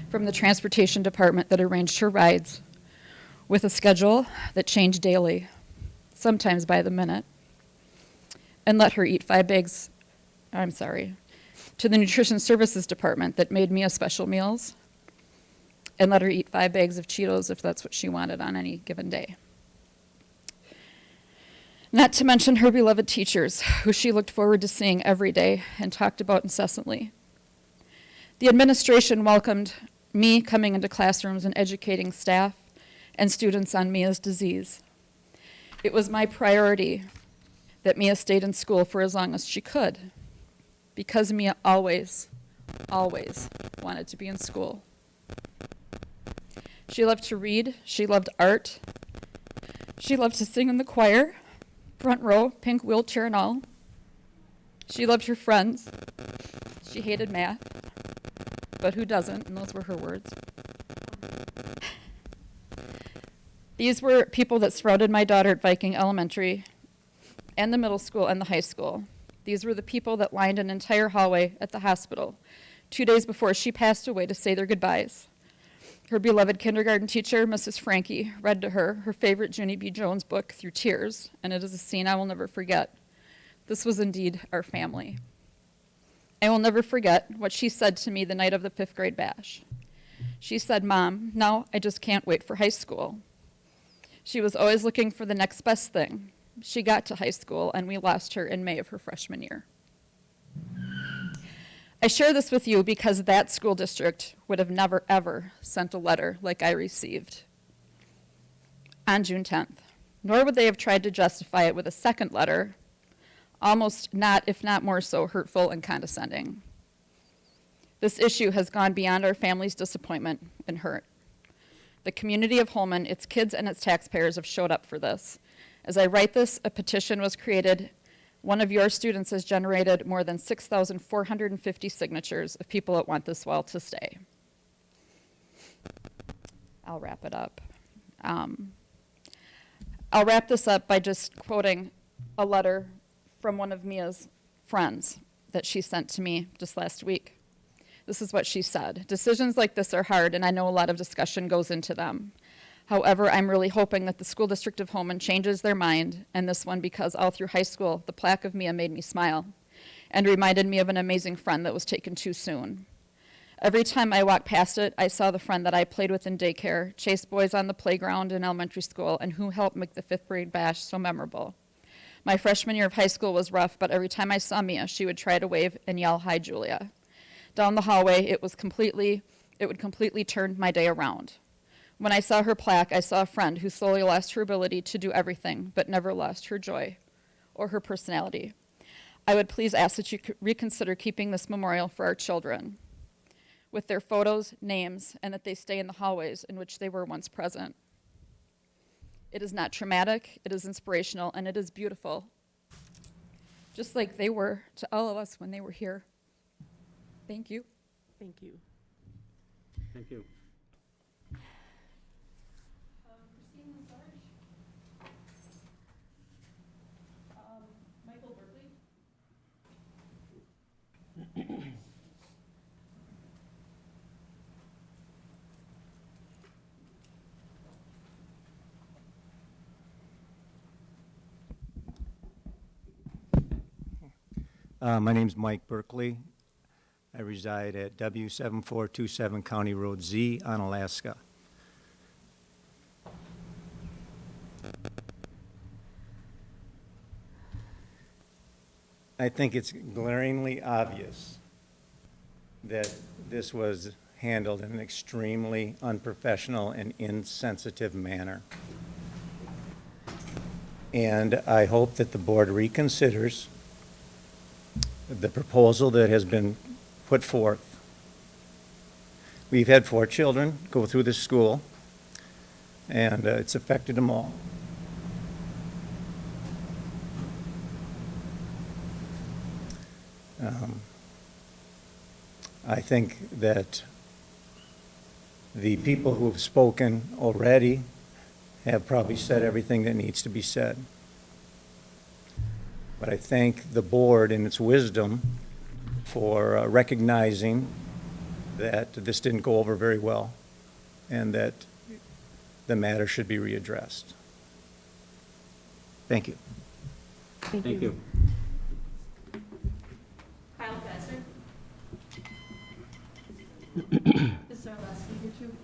from the transportation department that arranged her rides with a schedule that changed daily, sometimes by the minute, and let her eat 5 bags, to the nutrition services department that made Mia special meals and let her eat 5 bags of Cheetos if that's what she wanted on any given day. Not to mention her beloved teachers, who she looked forward to seeing every day and talked about incessantly. The administration welcomed me coming into classrooms and educating staff and students on Mia's disease. It was my priority that Mia stayed in school for as long as she could, because Mia always, always wanted to be in school. She loved to read, she loved art, she loved to sing in the choir, front row, pink wheelchair and all. She loved her friends. She hated math, but who doesn't? And those were her words. These were people that surrounded my daughter at Viking Elementary and the middle school and the high school. These were the people that lined an entire hallway at the hospital 2 days before she passed away to say their goodbyes. Her beloved kindergarten teacher, Mrs. Frankie, read to her her favorite Junie B. Jones book through tears, and it is a scene I will never forget. This was indeed our family. I will never forget what she said to me the night of the 5th grade bash. She said, "Mom, now I just can't wait for high school." She was always looking for the next best thing. She got to high school, and we lost her in May of her freshman year. I share this with you because that school district would have never, ever sent a letter like I received on June 10th, nor would they have tried to justify it with a second letter, almost not, if not more so, hurtful and condescending. This issue has gone beyond our family's disappointment and hurt. The community of Holmen, its kids and its taxpayers have showed up for this. As I write this, a petition was created. One of your students has generated more than 6,450 signatures of people that want this well to stay. I'll wrap it up. I'll wrap this up by just quoting a letter from one of Mia's friends that she sent to me just last week. This is what she said. "Decisions like this are hard, and I know a lot of discussion goes into them. However, I'm really hoping that the School District of Holmen changes their mind, and this one because all through high school, the plaque of Mia made me smile and reminded me of an amazing friend that was taken too soon. Every time I walked past it, I saw the friend that I played with in daycare, chased boys on the playground in elementary school, and who helped make the 5th grade bash so memorable. My freshman year of high school was rough, but every time I saw Mia, she would try to wave and yell, 'Hi, Julia.' Down the hallway, it would completely turn my day around. When I saw her plaque, I saw a friend who slowly lost her ability to do everything, but never lost her joy or her personality. I would please ask that you reconsider keeping this memorial for our children, with their photos, names, and that they stay in the hallways in which they were once present. It is not traumatic, it is inspirational, and it is beautiful, just like they were to all of us when they were here. Thank you." Thank you. Thank you. Michael Berkeley. My name's Mike Berkeley. I reside at W7427 County Road Z on Alaska. I think it's glaringly obvious that this was handled in an extremely unprofessional and insensitive manner. And I hope that the board reconsiders the proposal that has been put forth. We've had 4 children go through this school, and it's affected them all. I think that the people who have spoken already have probably said everything that needs to be said. But I thank the board in its wisdom for recognizing that this didn't go over very well and that the matter should be readdressed. Thank you. Thank you. Kyle Passer. This is our last speaker too.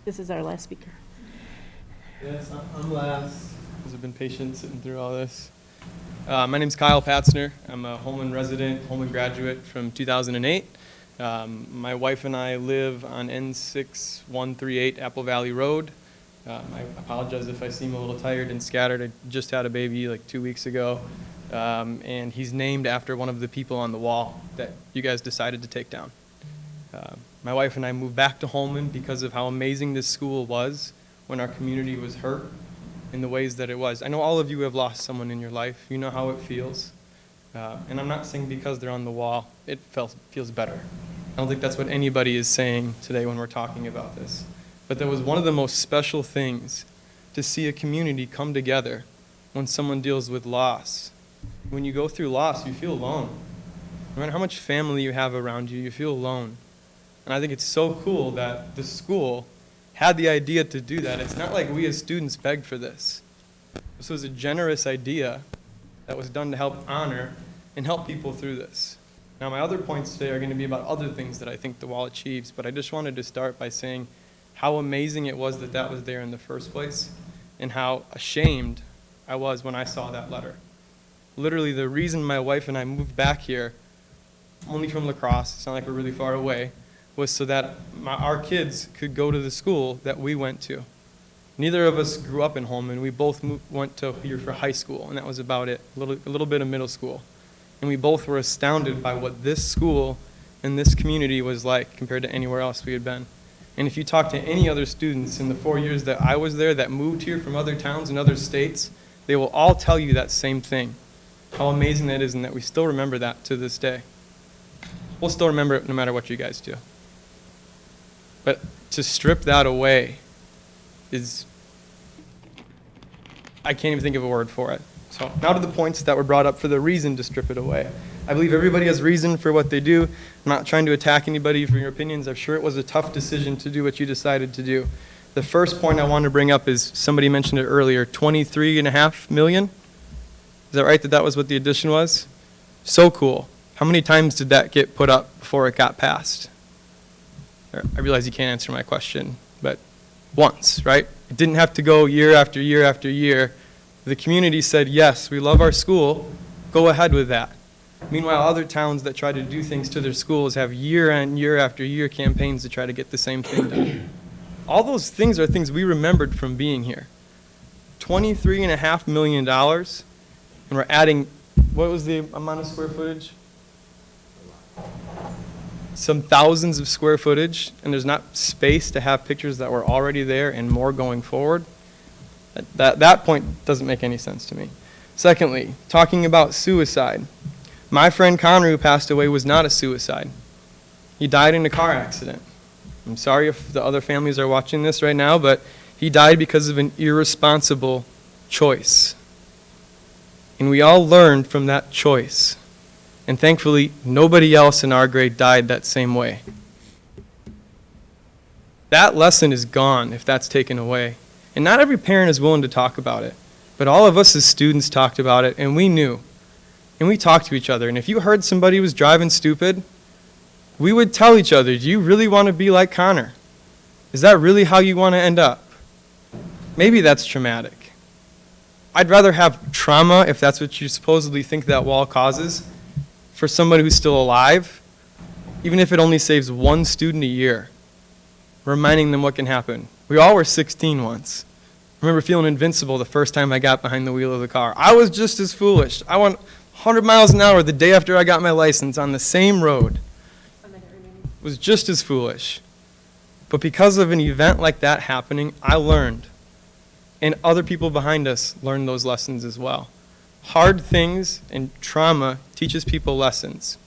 This is our last speaker. Yes, I'm last, because I've been patient sitting through all this. My name's Kyle Patzner. I'm a Holmen resident, Holmen graduate from 2008. My wife and I live on N6138 Apple Valley Road. I apologize if I seem a little tired and scattered. I just had a baby like 2 weeks ago. And he's named after one of the people on the wall that you guys decided to take down. My wife and I moved back to Holmen because of how amazing this school was when our community was hurt in the ways that it was. I know all of you have lost someone in your life. You know how it feels. And I'm not saying because they're on the wall, it feels better. I don't think that's what anybody is saying today when we're talking about this. But that was one of the most special things, to see a community come together when someone deals with loss. When you go through loss, you feel alone. No matter how much family you have around you, you feel alone. And I think it's so cool that the school had the idea to do that. It's not like we as students begged for this. This was a generous idea that was done to help honor and help people through this. Now, my other points today are going to be about other things that I think the wall achieves, but I just wanted to start by saying how amazing it was that that was there in the first place, and how ashamed I was when I saw that letter. Literally, the reason my wife and I moved back here, only from La Crosse, it's not like we're really far away, was so that our kids could go to the school that we went to. Neither of us grew up in Holmen. We both went to here for high school, and that was about it, a little bit of middle school. And we both were astounded by what this school and this community was like compared to anywhere else we had been. And if you talk to any other students in the 4 years that I was there that moved here from other towns and other states, they will all tell you that same thing, how amazing that is, and that we still remember that to this day. We'll still remember it no matter what you guys do. But to strip that away is, I can't even think of a word for it. So now to the points that were brought up for the reason to strip it away. I believe everybody has reason for what they do. I'm not trying to attack anybody for your opinions. I'm sure it was a tough decision to do what you decided to do. The first point I want to bring up is, somebody mentioned it earlier, 23.5 million? Is that right, that was what the addition was? So cool. How many times did that get put up before it got passed? I realize you can't answer my question, but once, right? It didn't have to go year after year after year. The community said, yes, we love our school, go ahead with that. Meanwhile, other towns that try to do things to their schools have year and year after year campaigns to try to get the same thing done. All those things are things we remembered from being here. $23.5 million, and we're adding, what was the amount of square footage? Some thousands of square footage, and there's not space to have pictures that were already there and more going forward. That point doesn't make any sense to me. Secondly, talking about suicide. My friend Connor, who passed away, was not a suicide. He died in a car accident. I'm sorry if the other families are watching this right now, but he died because of an irresponsible choice. And we all learned from that choice. And thankfully, nobody else in our grade died that same way. That lesson is gone if that's taken away. And not every parent is willing to talk about it. But all of us as students talked about it, and we knew. And we talked to each other. And if you heard somebody was driving stupid, we would tell each other, do you really want to be like Connor? Is that really how you want to end up? Maybe that's traumatic. I'd rather have trauma, if that's what you supposedly think that wall causes, for somebody who's still alive, even if it only saves one student a year, reminding them what can happen. We all were 16 once. I remember feeling invincible the first time I got behind the wheel of the car. I was just as foolish. I went 100 miles an hour the day after I got my license on the same road. It was just as foolish. But because of an event like that happening, I learned. And other people behind us learned those lessons as well. Hard things and trauma teaches people lessons.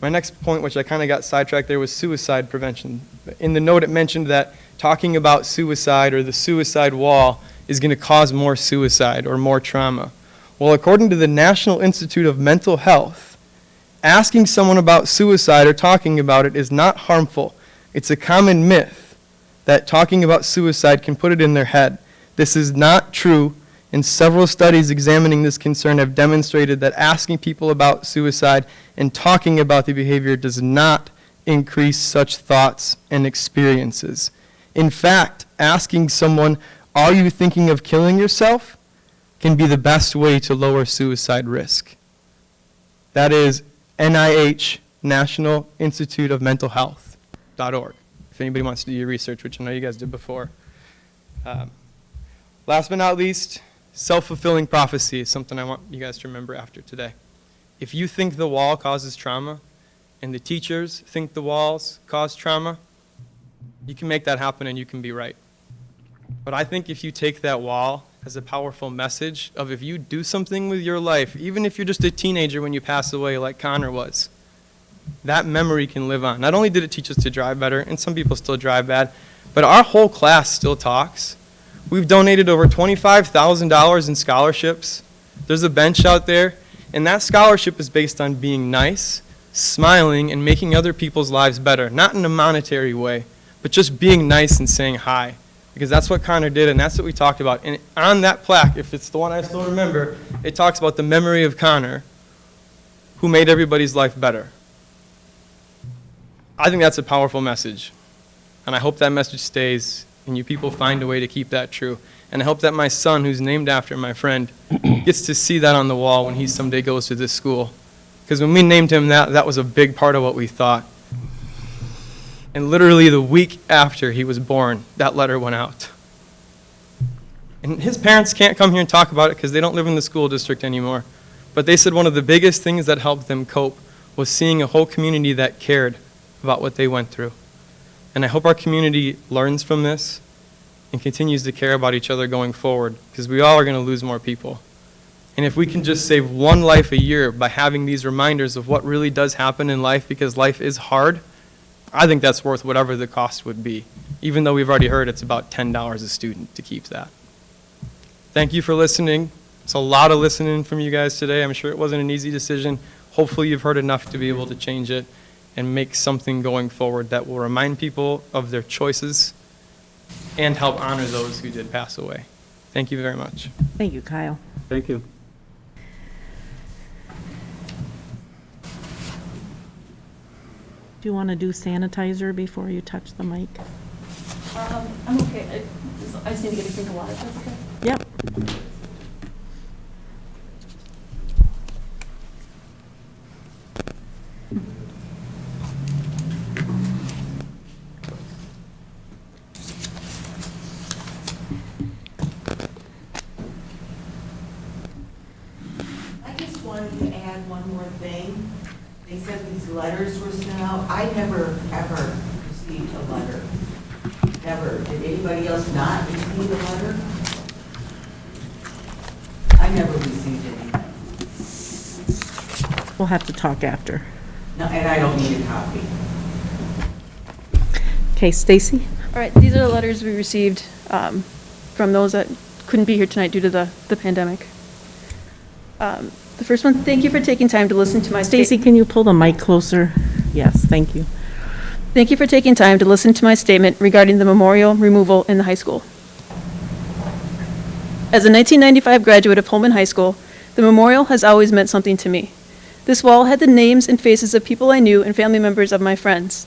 My next point, which I kind of got sidetracked there, was suicide prevention. In the note, it mentioned that talking about suicide or the suicide wall is going to cause more suicide or more trauma. Well, according to the National Institute of Mental Health, asking someone about suicide or talking about it is not harmful. It's a common myth that talking about suicide can put it in their head. This is not true, and several studies examining this concern have demonstrated that asking people about suicide and talking about the behavior does not increase such thoughts and experiences. In fact, asking someone, "Are you thinking of killing yourself?" can be the best way to lower suicide risk. That is NIH, National Institute of Mental Health.org, if anybody wants to do your research, which I know you guys did before. Last but not least, self-fulfilling prophecy is something I want you guys to remember after today. If you think the wall causes trauma, and the teachers think the walls cause trauma, you can make that happen and you can be right. But I think if you take that wall as a powerful message of if you do something with your life, even if you're just a teenager when you pass away like Connor was, that memory can live on. Not only did it teach us to drive better, and some people still drive bad, but our whole class still talks. We've donated over $25,000 in scholarships. There's a bench out there, and that scholarship is based on being nice, smiling, and making other people's lives better. Not in a monetary way, but just being nice and saying hi. Because that's what Connor did, and that's what we talked about. And on that plaque, if it's the one I still remember, it talks about the memory of Connor, who made everybody's life better. I think that's a powerful message. And I hope that message stays, and you people find a way to keep that true. And I hope that my son, who's named after my friend, gets to see that on the wall when he someday goes to this school. Because when we named him that was a big part of what we thought. And literally the week after he was born, that letter went out. And his parents can't come here and talk about it because they don't live in the school district anymore. But they said one of the biggest things that helped them cope was seeing a whole community that cared about what they went through. And I hope our community learns from this and continues to care about each other going forward, because we all are going to lose more people. And if we can just save one life a year by having these reminders of what really does happen in life, because life is hard, I think that's worth whatever the cost would be, even though we've already heard it's about $10 a student to keep that. Thank you for listening. It's a lot of listening from you guys today. I'm sure it wasn't an easy decision. Hopefully you've heard enough to be able to change it and make something going forward that will remind people of their choices and help honor those who did pass away. Thank you very much. Thank you, Kyle. Thank you. Do you want to do sanitizer before you touch the mic? I'm okay. I just need to get a drink of water, if that's okay. Yep. I just wanted to add one more thing. They said these letters were sent out. I never, ever received a letter. Never. Did anybody else not receive a letter? I never received anything. We'll have to talk after. No, and I don't need a copy. Okay, Stacy? All right, these are the letters we received from those that couldn't be here tonight due to the pandemic. The first one, thank you for taking time to listen to my Stacy, can you pull the mic closer? Yes, thank you. Thank you for taking time to listen to my statement regarding the memorial removal in the high school. As a 1995 graduate of Holmen High School, the memorial has always meant something to me. This wall had the names and faces of people I knew and family members of my friends.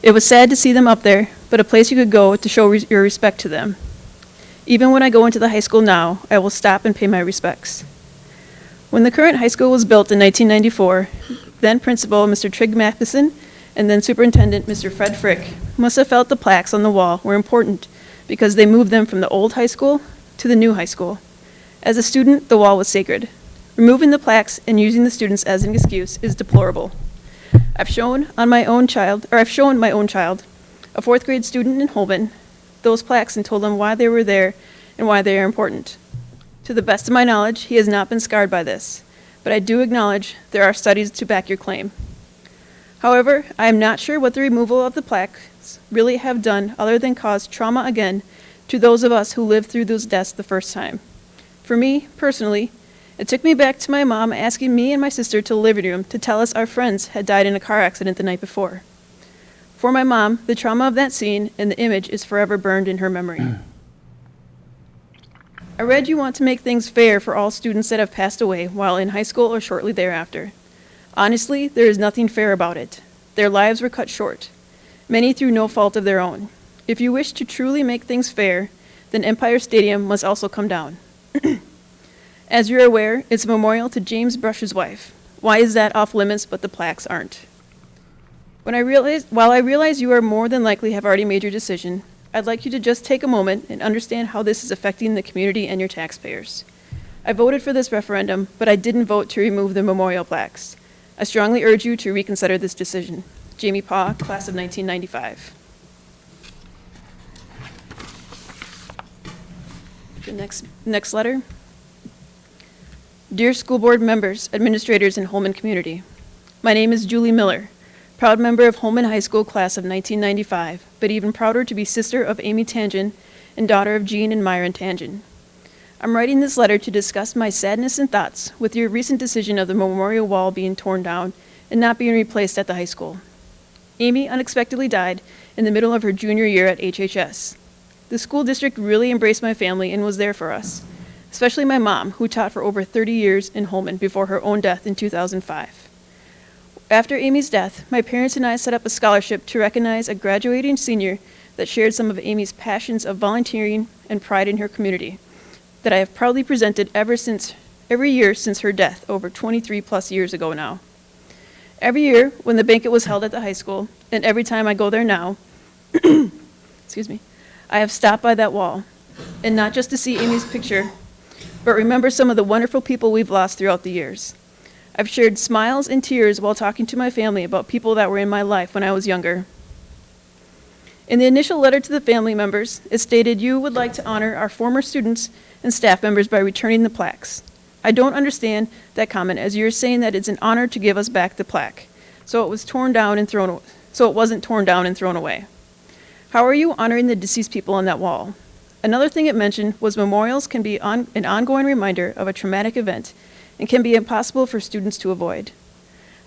It was sad to see them up there, but a place you could go to show your respect to them. Even when I go into the high school now, I will stop and pay my respects. When the current high school was built in 1994, then Principal Mr. Trigg Matheson and then Superintendent Mr. Fred Frick must have felt the plaques on the wall were important because they moved them from the old high school to the new high school. As a student, the wall was sacred. Removing the plaques and using the students as an excuse is deplorable. I've shown my own child, a fourth grade student in Holmen, those plaques and told him why they were there and why they are important. To the best of my knowledge, he has not been scarred by this. but I do acknowledge there are studies to back your claim. However, I am not sure what the removal of the plaques really have done other than cause trauma again to those of us who lived through those deaths the first time. For me, personally, it took me back to my mom asking me and my sister to the living room to tell us our friends had died in a car accident the night before. For my mom, the trauma of that scene and the image is forever burned in her memory. I read you want to make things fair for all students that have passed away while in high school or shortly thereafter. Honestly, there is nothing fair about it. Their lives were cut short, many through no fault of their own. If you wish to truly make things fair, then Empire Stadium must also come down. As you're aware, it's a memorial to James Brush's wife. Why is that off limits but the plaques aren't? While I realize you are more than likely have already made your decision, I'd like you to just take a moment and understand how this is affecting the community and your taxpayers. I voted for this referendum, but I didn't vote to remove the memorial plaques. I strongly urge you to reconsider this decision. Jamie Paw, class of 1995. The next letter. Dear school board members, administrators, and Holmen community, my name is Julie Miller, proud member of Holmen High School class of 1995, but even prouder to be sister of Amy Tangent and daughter of Jean and Myron Tangent. I'm writing this letter to discuss my sadness and thoughts with your recent decision of the memorial wall being torn down and not being replaced at the high school. Amy unexpectedly died in the middle of her junior year at HHS. The school district really embraced my family and was there for us, especially my mom, who taught for over 30 years in Holmen before her own death in 2005. After Amy's death, my parents and I set up a scholarship to recognize a graduating senior that shared some of Amy's passions of volunteering and pride in her community that I have proudly presented every year since her death over 23 plus years ago now. Every year when the banquet was held at the high school, and every time I go there now, excuse me, I have stopped by that wall, and not just to see Amy's picture, but remember some of the wonderful people we've lost throughout the years. I've shared smiles and tears while talking to my family about people that were in my life when I was younger. In the initial letter to the family members, it stated you would like to honor our former students and staff members by returning the plaques. I don't understand that comment, as you're saying that it's an honor to give us back the plaque, so it wasn't torn down and thrown away. How are you honoring the deceased people on that wall? Another thing it mentioned was memorials can be an ongoing reminder of a traumatic event and can be impossible for students to avoid.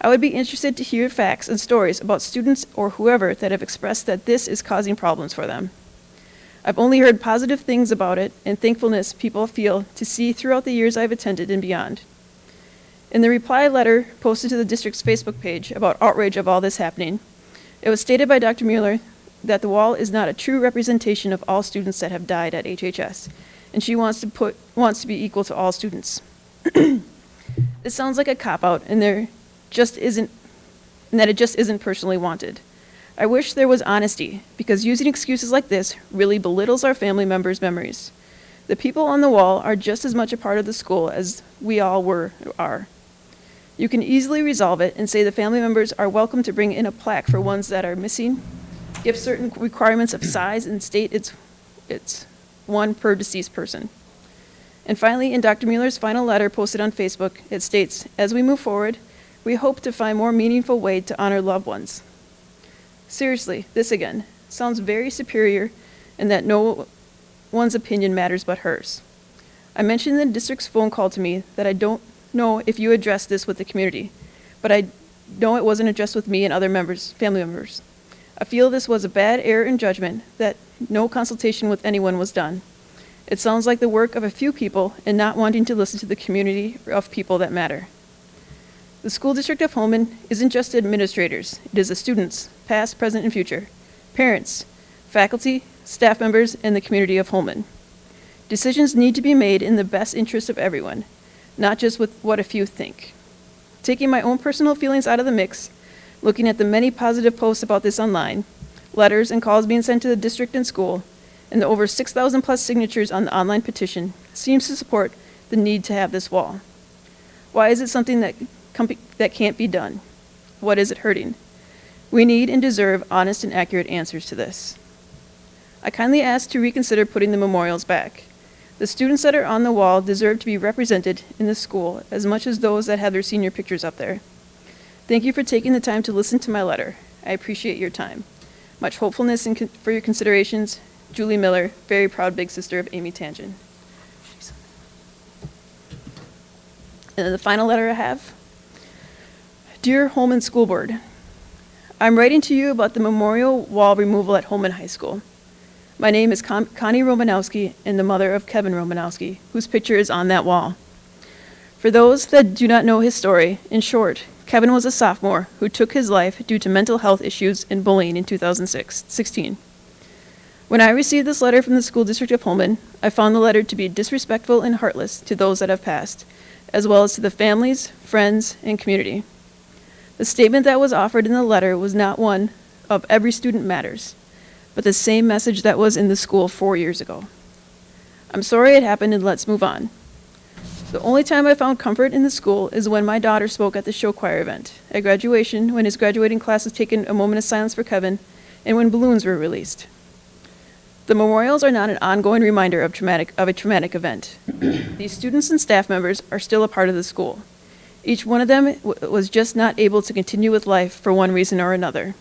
I would be interested to hear facts and stories about students or whoever that have expressed that this is causing problems for them. I've only heard positive things about it and thankfulness people feel to see throughout the years I've attended and beyond. In the reply letter posted to the district's Facebook page about outrage of all this happening, it was stated by Dr. Mueller that the wall is not a true representation of all students that have died at HHS, and she wants to be equal to all students. This sounds like a cop-out, and that it just isn't personally wanted. I wish there was honesty, because using excuses like this really belittles our family members' memories. The people on the wall are just as much a part of the school as we all are. You can easily resolve it and say the family members are welcome to bring in a plaque for ones that are missing, give certain requirements of size, and state it's one per deceased person. And finally, in Dr. Mueller's final letter posted on Facebook, it states, as we move forward, we hope to find more meaningful way to honor loved ones. Seriously, this again sounds very superior and that no one's opinion matters but hers. I mentioned in the district's phone call to me that I don't know if you addressed this with the community, but I know it wasn't addressed with me and other family members. I feel this was a bad error in judgment that no consultation with anyone was done. It sounds like the work of a few people and not wanting to listen to the community of people that matter. The School District of Holmen isn't just administrators, it is the students, past, present, and future, parents, faculty, staff members, and the community of Holmen. Decisions need to be made in the best interest of everyone, not just with what a few think. Taking my own personal feelings out of the mix, looking at the many positive posts about this online, letters and calls being sent to the district and school, and the over 6,000 plus signatures on the online petition seems to support the need to have this wall. Why is it something that can't be done? What is it hurting? We need and deserve honest and accurate answers to this. I kindly ask to reconsider putting the memorials back. The students that are on the wall deserve to be represented in the school as much as those that have their senior pictures up there. Thank you for taking the time to listen to my letter. I appreciate your time. Much hopefulness for your considerations. Julie Miller, very proud big sister of Amy Tangent. And then the final letter I have. Dear Holmen School Board, I'm writing to you about the memorial wall removal at Holmen High School. My name is Connie Romanowski and the mother of Kevin Romanowski, whose picture is on that wall. For those that do not know his story, in short, Kevin was a sophomore who took his life due to mental health issues and bullying in 2016. When I received this letter from the School District of Holmen, I found the letter to be disrespectful and heartless to those that have passed, as well as to the families, friends, and community. The statement that was offered in the letter was not one of every student matters, but the same message that was in the school 4 years ago. I'm sorry it happened and let's move on. The only time I found comfort in the school is when my daughter spoke at the show choir event, at graduation, when his graduating class was taken a moment of silence for Kevin, and when balloons were released. The memorials are not an ongoing reminder of a traumatic event. These students and staff members are still a part of the school. Each one of them was just not able to continue with life for one reason or another.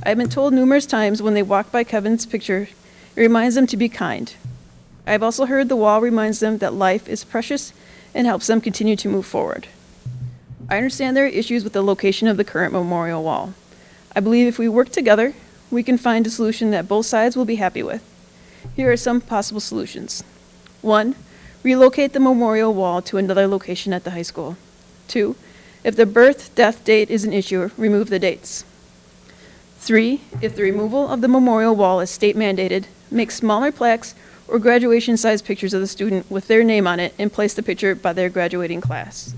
I have been told numerous times when they walk by Kevin's picture, it reminds them to be kind. I have also heard the wall reminds them that life is precious and helps them continue to move forward. I understand there are issues with the location of the current memorial wall. I believe if we work together, we can find a solution that both sides will be happy with. Here are some possible solutions. 1, relocate the memorial wall to another location at the high school. 2, if the birth-death date is an issue, remove the dates. 3, if the removal of the memorial wall is state mandated, make smaller plaques or graduation-sized pictures of the student with their name on it and place the picture by their graduating class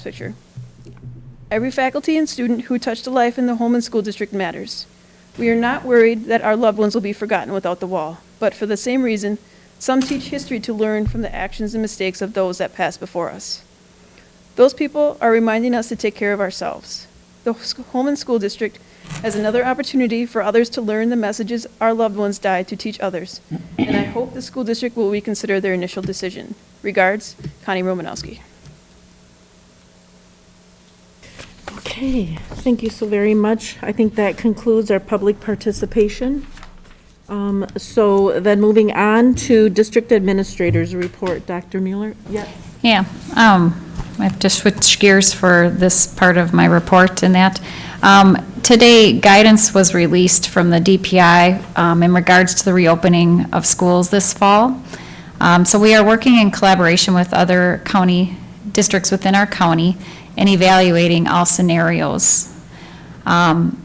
picture. Every faculty and student who touched a life in the Holmen School District matters. We are not worried that our loved ones will be forgotten without the wall, but for the same reason, some teach history to learn from the actions and mistakes of those that passed before us. Those people are reminding us to take care of ourselves. The Holmen School District has another opportunity for others to learn the messages our loved ones died to teach others, and I hope the school district will reconsider their initial decision. Regards, Connie Romanowski. Okay, thank you so very much. I think that concludes our public participation. So then moving on to District Administrator's report. Dr. Mueller? Yes. Yeah, I have to switch gears for this part of my report and that. Today, guidance was released from the DPI in regards to the reopening of schools this fall. So we are working in collaboration with other county districts within our county and evaluating all scenarios. In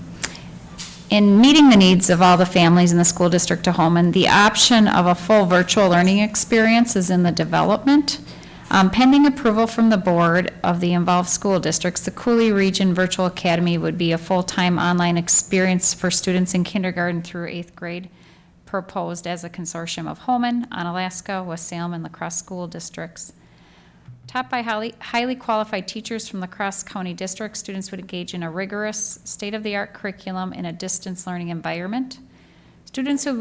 meeting the needs of all the families in the School District of Holmen, the option of a full virtual learning experience is in the development. Pending approval from the board of the involved school districts, the Cooley Region Virtual Academy would be a full-time online experience for students in kindergarten through 8th grade, proposed as a consortium of Holmen, Onalaska, West Salem, and La Crosse school districts. Taught by highly qualified teachers from La Crosse County District, students would engage in a rigorous, state-of-the-art curriculum in a distance learning environment. Students who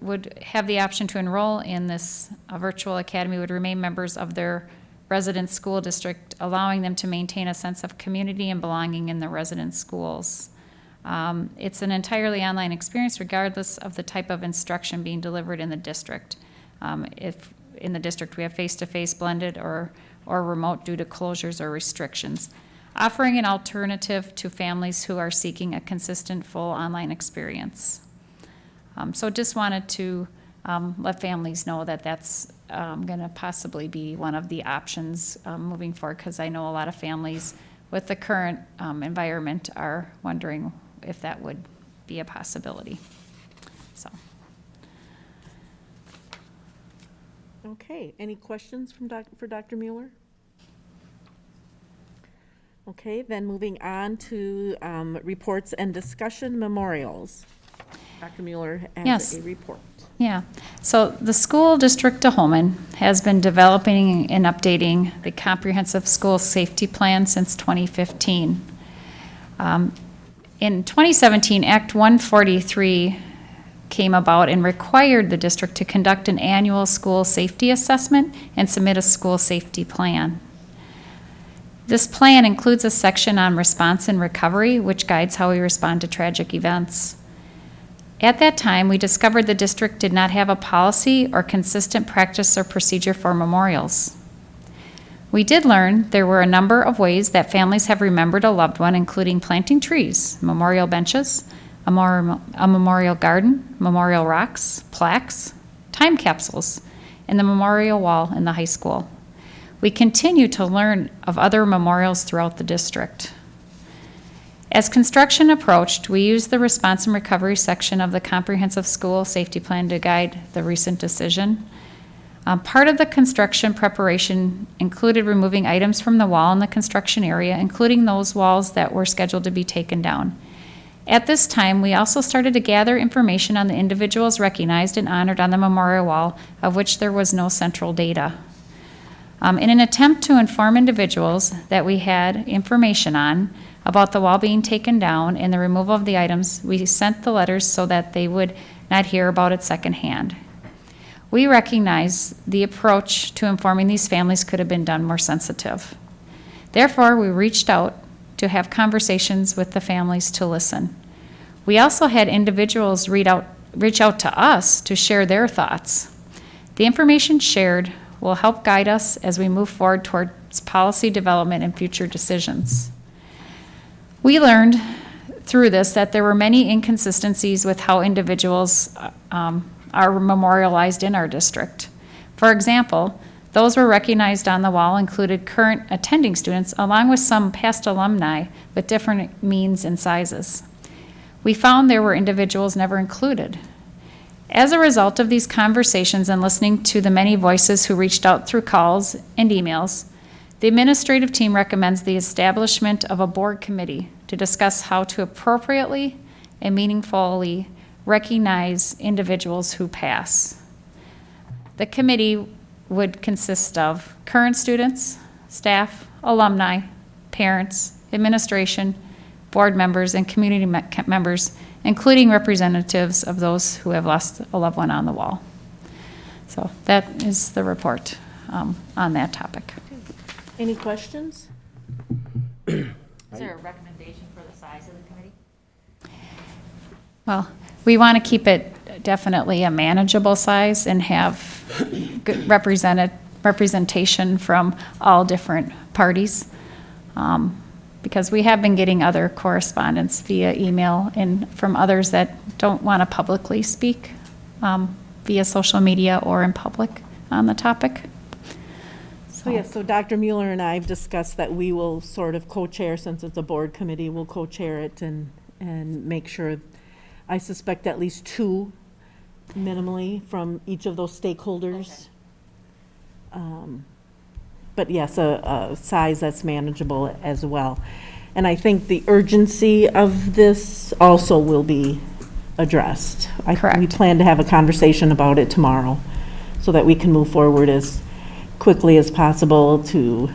would have the option to enroll in this virtual academy would remain members of their resident school district, allowing them to maintain a sense of community and belonging in the resident schools. It's an entirely online experience regardless of the type of instruction being delivered in the district. If in the district we have face-to-face, blended, or remote due to closures or restrictions, offering an alternative to families who are seeking a consistent full online experience. So just wanted to let families know that that's going to possibly be one of the options moving forward, because I know a lot of families with the current environment are wondering if that would be a possibility. So. Okay, any questions for Dr. Mueller? Okay, then moving on to reports and discussion memorials. Dr. Mueller has a report. Yeah, so the School District of Holmen has been developing and updating the Comprehensive School Safety Plan since 2015. In 2017, Act 143 came about and required the district to conduct an annual school safety assessment and submit a school safety plan. This plan includes a section on response and recovery, which guides how we respond to tragic events. At that time, we discovered the district did not have a policy or consistent practice or procedure for memorials. We did learn there were a number of ways that families have remembered a loved one, including planting trees, memorial benches, a memorial garden, memorial rocks, plaques, time capsules, and the memorial wall in the high school. We continue to learn of other memorials throughout the district. As construction approached, we used the response and recovery section of the comprehensive school safety plan to guide the recent decision. Part of the construction preparation included removing items from the wall in the construction area, including those walls that were scheduled to be taken down. At this time, we also started to gather information on the individuals recognized and honored on the memorial wall, of which there was no central data. In an attempt to inform individuals that we had information on about the wall being taken down and the removal of the items, we sent the letters so that they would not hear about it secondhand. We recognize the approach to informing these families could have been done more sensitive. Therefore, we reached out to have conversations with the families to listen. We also had individuals reach out to us to share their thoughts. The information shared will help guide us as we move forward towards policy development and future decisions. We learned through this that there were many inconsistencies with how individuals are memorialized in our district. For example, those were recognized on the wall included current attending students along with some past alumni with different means and sizes. We found there were individuals never included. As a result of these conversations and listening to the many voices who reached out through calls and emails, the administrative team recommends the establishment of a board committee to discuss how to appropriately and meaningfully recognize individuals who pass. The committee would consist of current students, staff, alumni, parents, administration, board members, and community members, including representatives of those who have lost a loved one on the wall. So that is the report on that topic. Any questions? Is there a recommendation for the size of the committee? Well, we want to keep it definitely a manageable size and have good representation from all different parties. Because we have been getting other correspondence via email and from others that don't want to publicly speak via social media or in public on the topic. So Dr. Mueller and I have discussed that we will sort of co-chair, since it's a board committee, we'll co-chair it and make sure, I suspect at least two minimally from each of those stakeholders. But yes, a size that's manageable as well. And I think the urgency of this also will be addressed. Correct. We plan to have a conversation about it tomorrow so that we can move forward as quickly as possible to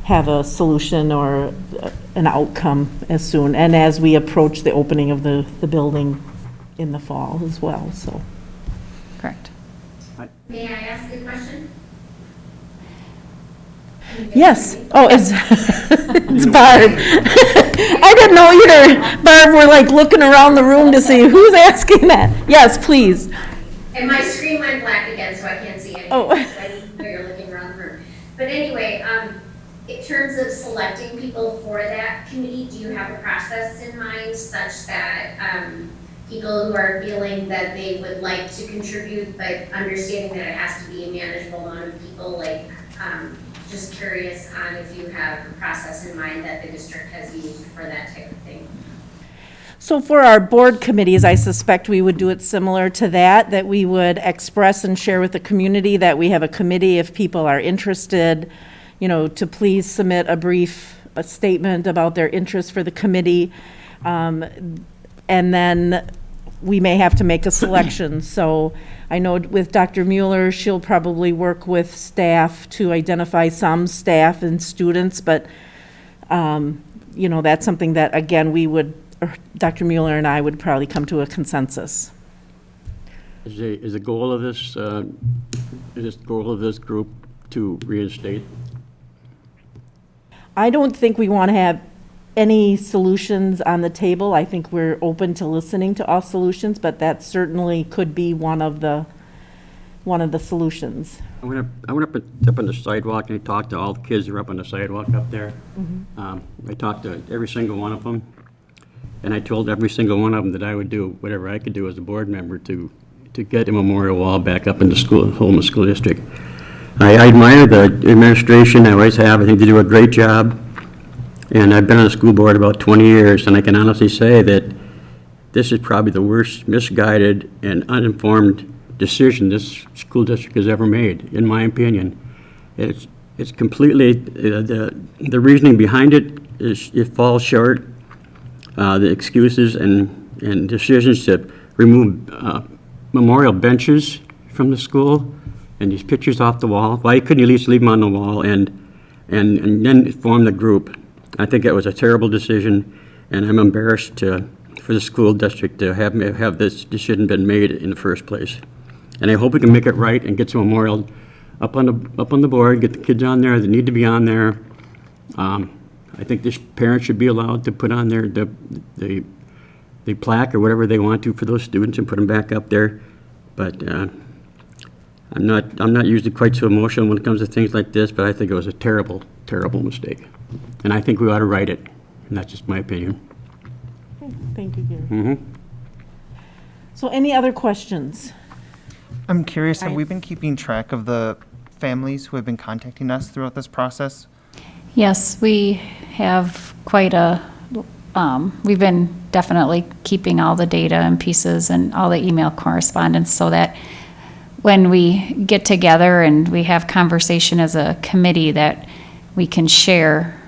have a solution or an outcome as soon, and as we approach the opening of the building in the fall as well, so. Correct. May I ask a question? Yes, oh, it's, it's Barb. I didn't know either. Barb, we're like looking around the room to see who's asking that. Yes, please. And my screen went black again, so I can't see anything. Oh. So I didn't know you're looking around the room. But anyway, in terms of selecting people for that committee, do you have a process in mind such that people who are feeling that they would like to contribute, but understanding that it has to be a manageable amount of people, like, just curious on if you have a process in mind that the district has used for that type of thing? So for our board committees, I suspect we would do it similar to that we would express and share with the community that we have a committee if people are interested, you know, to please submit a statement about their interest for the committee. And then we may have to make a selection. So I know with Dr. Mueller, she'll probably work with staff to identify some staff and students, but, you know, that's something that, again, Dr. Mueller and I would probably come to a consensus. Is the goal of this, group to reinstate? I don't think we want to have any solutions on the table. I think we're open to listening to all solutions, but that certainly could be one of the solutions. I went up on the sidewalk and I talked to all the kids that were up on the sidewalk up there. I talked to every single one of them, and I told every single one of them that I would do whatever I could do as a board member to get a memorial wall back up in the Holmen School District. I admire the administration, I always have. I think they do a great job. And I've been on the school board about 20 years, and I can honestly say that this is probably the worst misguided and uninformed decision this school district has ever made, in my opinion. It's completely, the reasoning behind it it falls short. The excuses and decisions to remove memorial benches from the school and these pictures off the wall. Why couldn't you at least leave them on the wall and then form the group? I think it was a terrible decision, and I'm embarrassed for the school district to have this decision been made in the first place. And I hope we can make it right and get some memorial up on the board, get the kids on there that need to be on there. I think this parents should be allowed to put on there the plaque or whatever they want to for those students and put them back up there. But I'm not usually quite so emotional when it comes to things like this, but I think it was a terrible, terrible mistake. And I think we ought to write it, and that's just my opinion. Thank you, Gary. So any other questions? I'm curious, have we been keeping track of the families who have been contacting us throughout this process? Yes, we have quite a, we've been definitely keeping all the data and pieces and all the email correspondence so that when we get together and we have conversation as a committee that we can share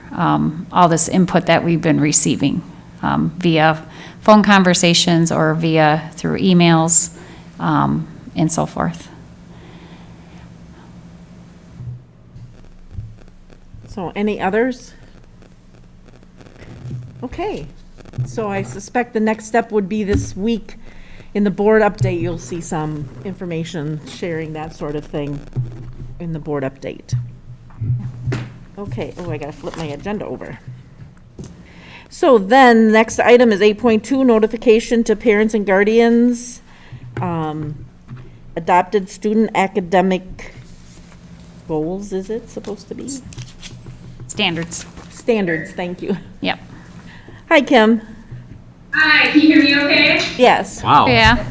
all this input that we've been receiving via phone conversations or via through emails and so forth. So any others? Okay, so I suspect the next step would be this week in the board update, you'll see some information sharing that sort of thing in the board update. Okay, oh, I gotta flip my agenda over. So then, next item is 8.2, notification to parents and guardians. Adopted student academic goals, is it supposed to be? Standards. Standards, thank you. Yep. Hi, Kim. Hi, can you hear me okay? Yes. Wow. Yeah.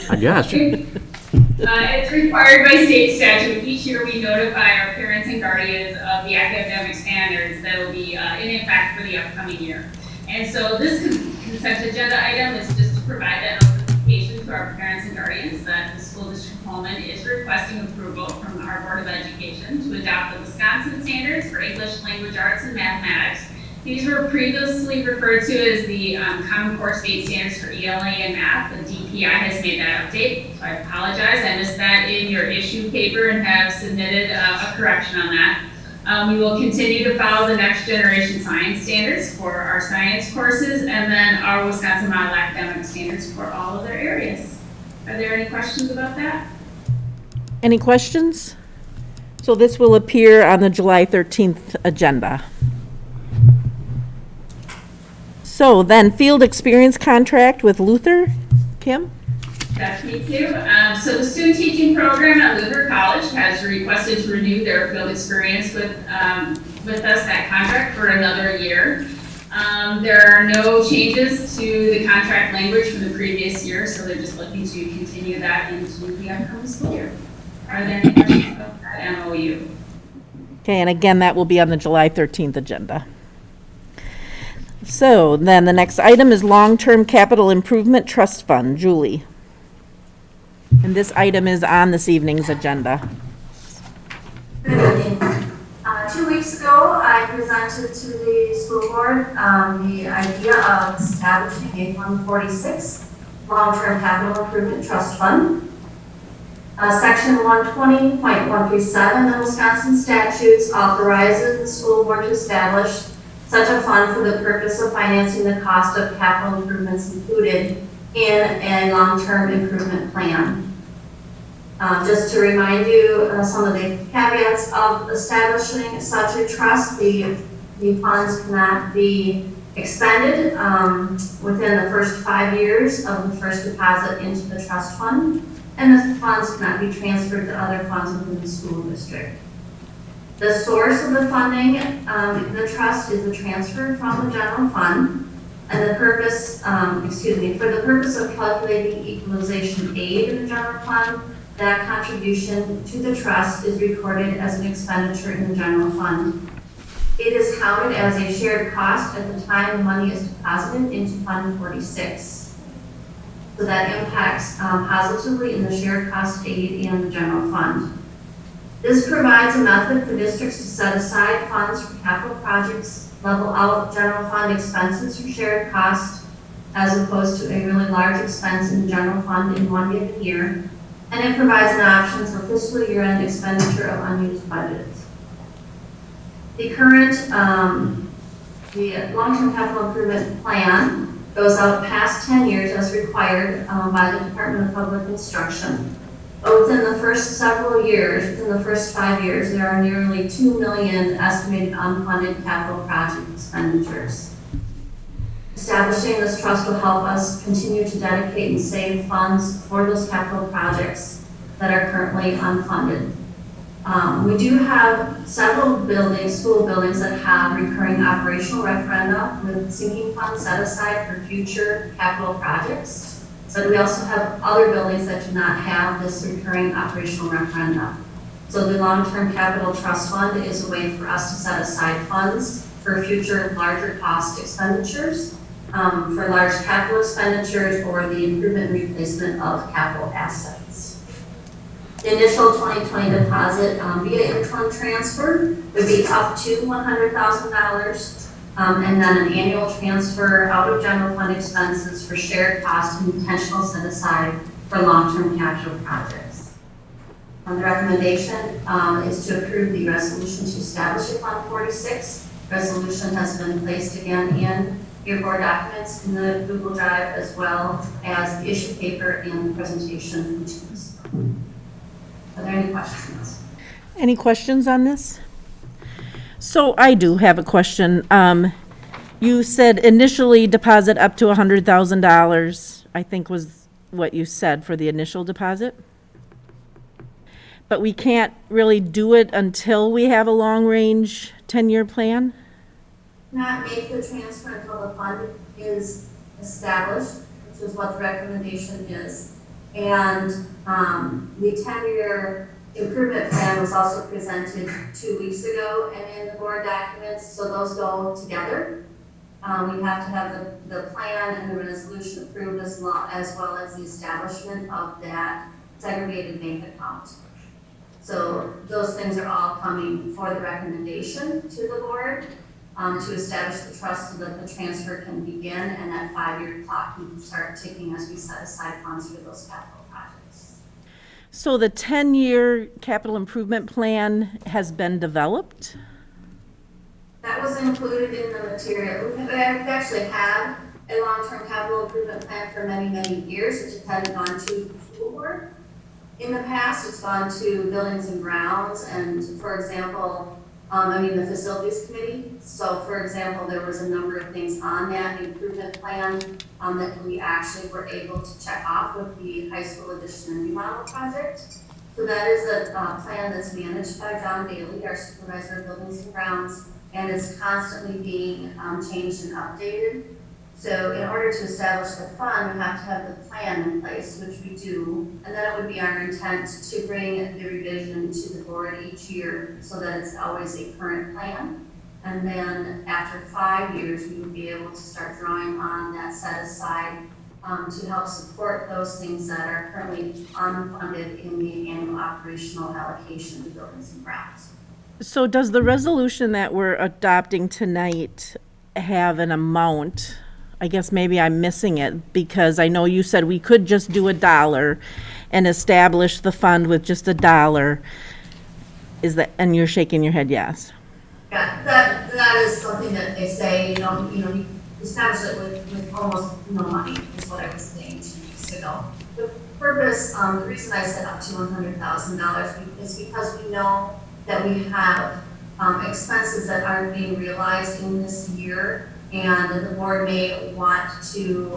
I guess. It's required by state statute. Each year we notify our parents and guardians of the academic standards that will be in effect for the upcoming year. And so this consent agenda item is just to provide that notification to our parents and guardians that the School District of Holmen is requesting approval from our Board of Education to adopt the Wisconsin standards for English, language arts, and mathematics. These were previously referred to as the Common Core State Standards for ELA and Math. The DPI has made that update, so I apologize. I missed that in your issue paper and have submitted a correction on that. We will continue to follow the next generation science standards for our science courses and then our Wisconsin Model Academic Standards for all other areas. Are there any questions about that? Any questions? So this will appear on the July 13th agenda. So then, field experience contract with Luther. Kim? That's me too. So the student teaching program at Luther College has requested to renew their field experience with us, that contract, for another year. There are no changes to the contract language from the previous year, so they're just looking to continue that into the upcoming school year. Are there any questions about that MOU? Okay, and again, that will be on the July 13th agenda. So then the next item is long-term capital improvement trust fund. Julie. And this item is on this evening's agenda. Good evening. 2 weeks ago, I presented to the school board the idea of establishing a Fund 46 long-term capital improvement trust fund. Section 120.137 of Wisconsin statutes authorizes the school board to establish such a fund for the purpose of financing the cost of capital improvements included in a long-term improvement plan. Just to remind you, some of the caveats of establishing such a trust, the funds cannot be expended within the first 5 years of the first deposit into the trust fund, and the funds cannot be transferred to other funds within the school district. The source of the funding in the trust is the transfer from the general fund, and the purpose, for the purpose of calculating equalization aid in the general fund, that contribution to the trust is recorded as an expenditure in the general fund. It is counted as a shared cost at the time the money is deposited into Fund 46. So that impacts positively in the shared cost aid and the general fund. This provides a method for districts to set aside funds for capital projects, level out general fund expenses for shared cost, as opposed to a really large expense in the general fund in one given year. And it provides an option for fiscal year-end expenditure of unused budgets. The current, the long-term capital improvement plan goes out past 10 years as required by the Department of Public Instruction. But within the first several years, within the first 5 years, there are nearly 2 million estimated unfunded capital project expenditures. Establishing this trust will help us continue to dedicate and save funds for those capital projects that are currently unfunded. We do have several buildings, school buildings, that have recurring operational referenda with sinking funds set aside for future capital projects. So we also have other buildings that do not have this recurring operational referenda. So the long-term capital trust fund is a way for us to set aside funds for future larger cost expenditures, for large capital expenditures, or the improvement and replacement of capital assets. The initial 2020 deposit via income transfer would be up to $100,000, and then an annual transfer out of general fund expenses for shared costs and intentional set aside for long-term capital projects. The recommendation is to approve the resolution to establish a Fund 46. Resolution has been placed again in your board documents in the Google Drive, as well as the issue paper and the presentation materials. Are there any questions? Any questions on this? So I do have a question. You said initially deposit up to $100,000, I think was what you said for the initial deposit. But we can't really do it until we have a long-range 10-year plan? Not make the transfer until the fund is established, which is what the recommendation is. And the 10-year improvement plan was also presented 2 weeks ago and in the board documents, so those go together. We have to have the plan and the resolution approved as well as the establishment of that segregated bank account. So those things are all coming for the recommendation to the board to establish the trust so that the transfer can begin and that 5-year clock can start ticking as we set aside funds for those capital projects. So the 10-year capital improvement plan has been developed? That was included in the material. We've actually had a long-term capital improvement plan for many, many years, which hadn't gone to the school board. In the past, it's gone to buildings and grounds, and for example, the facilities committee. So for example, there was a number of things on that improvement plan that we actually were able to check off with the high school addition and remodel project. So that is a plan that's managed by John Daly, our supervisor of buildings and grounds, and it's constantly being changed and updated. So in order to establish the fund, we have to have the plan in place, which we do, and then it would be our intent to bring the revision to the board each year so that it's always a current plan. And then after 5 years, we would be able to start drawing on that set aside to help support those things that are currently unfunded in the annual operational allocation of buildings and grounds. So does the resolution that we're adopting tonight have an amount? I guess maybe I'm missing it, because I know you said we could just do $1 and establish the fund with just $1. Is that, and you're shaking your head yes? Yeah, that is something that they say, the established it with almost no money, is what I was saying 2 weeks ago. The purpose, the reason I said up to $100,000 is because we know that we have expenses that aren't being realized in this year, and the board may want to,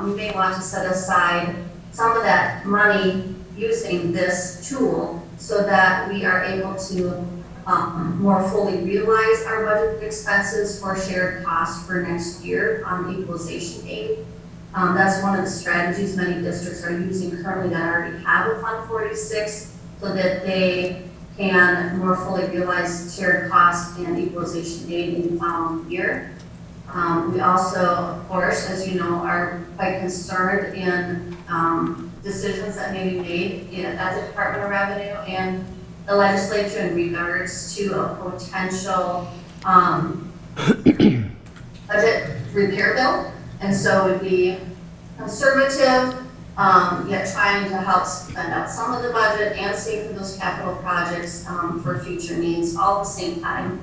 we may want to set aside some of that money using this tool so that we are able to more fully realize our budget expenses for shared costs for next year on equalization aid. That's one of the strategies many districts are using currently that already have a Fund 46 so that they can more fully realize shared costs and equalization aid in the following year. We also, of course, as you know, are quite concerned in decisions that may be made at the Department of Revenue and the legislature in regards to a potential budget repair bill. And so we'd be conservative, yet trying to help spend out some of the budget and save for those capital projects for future needs all at the same time.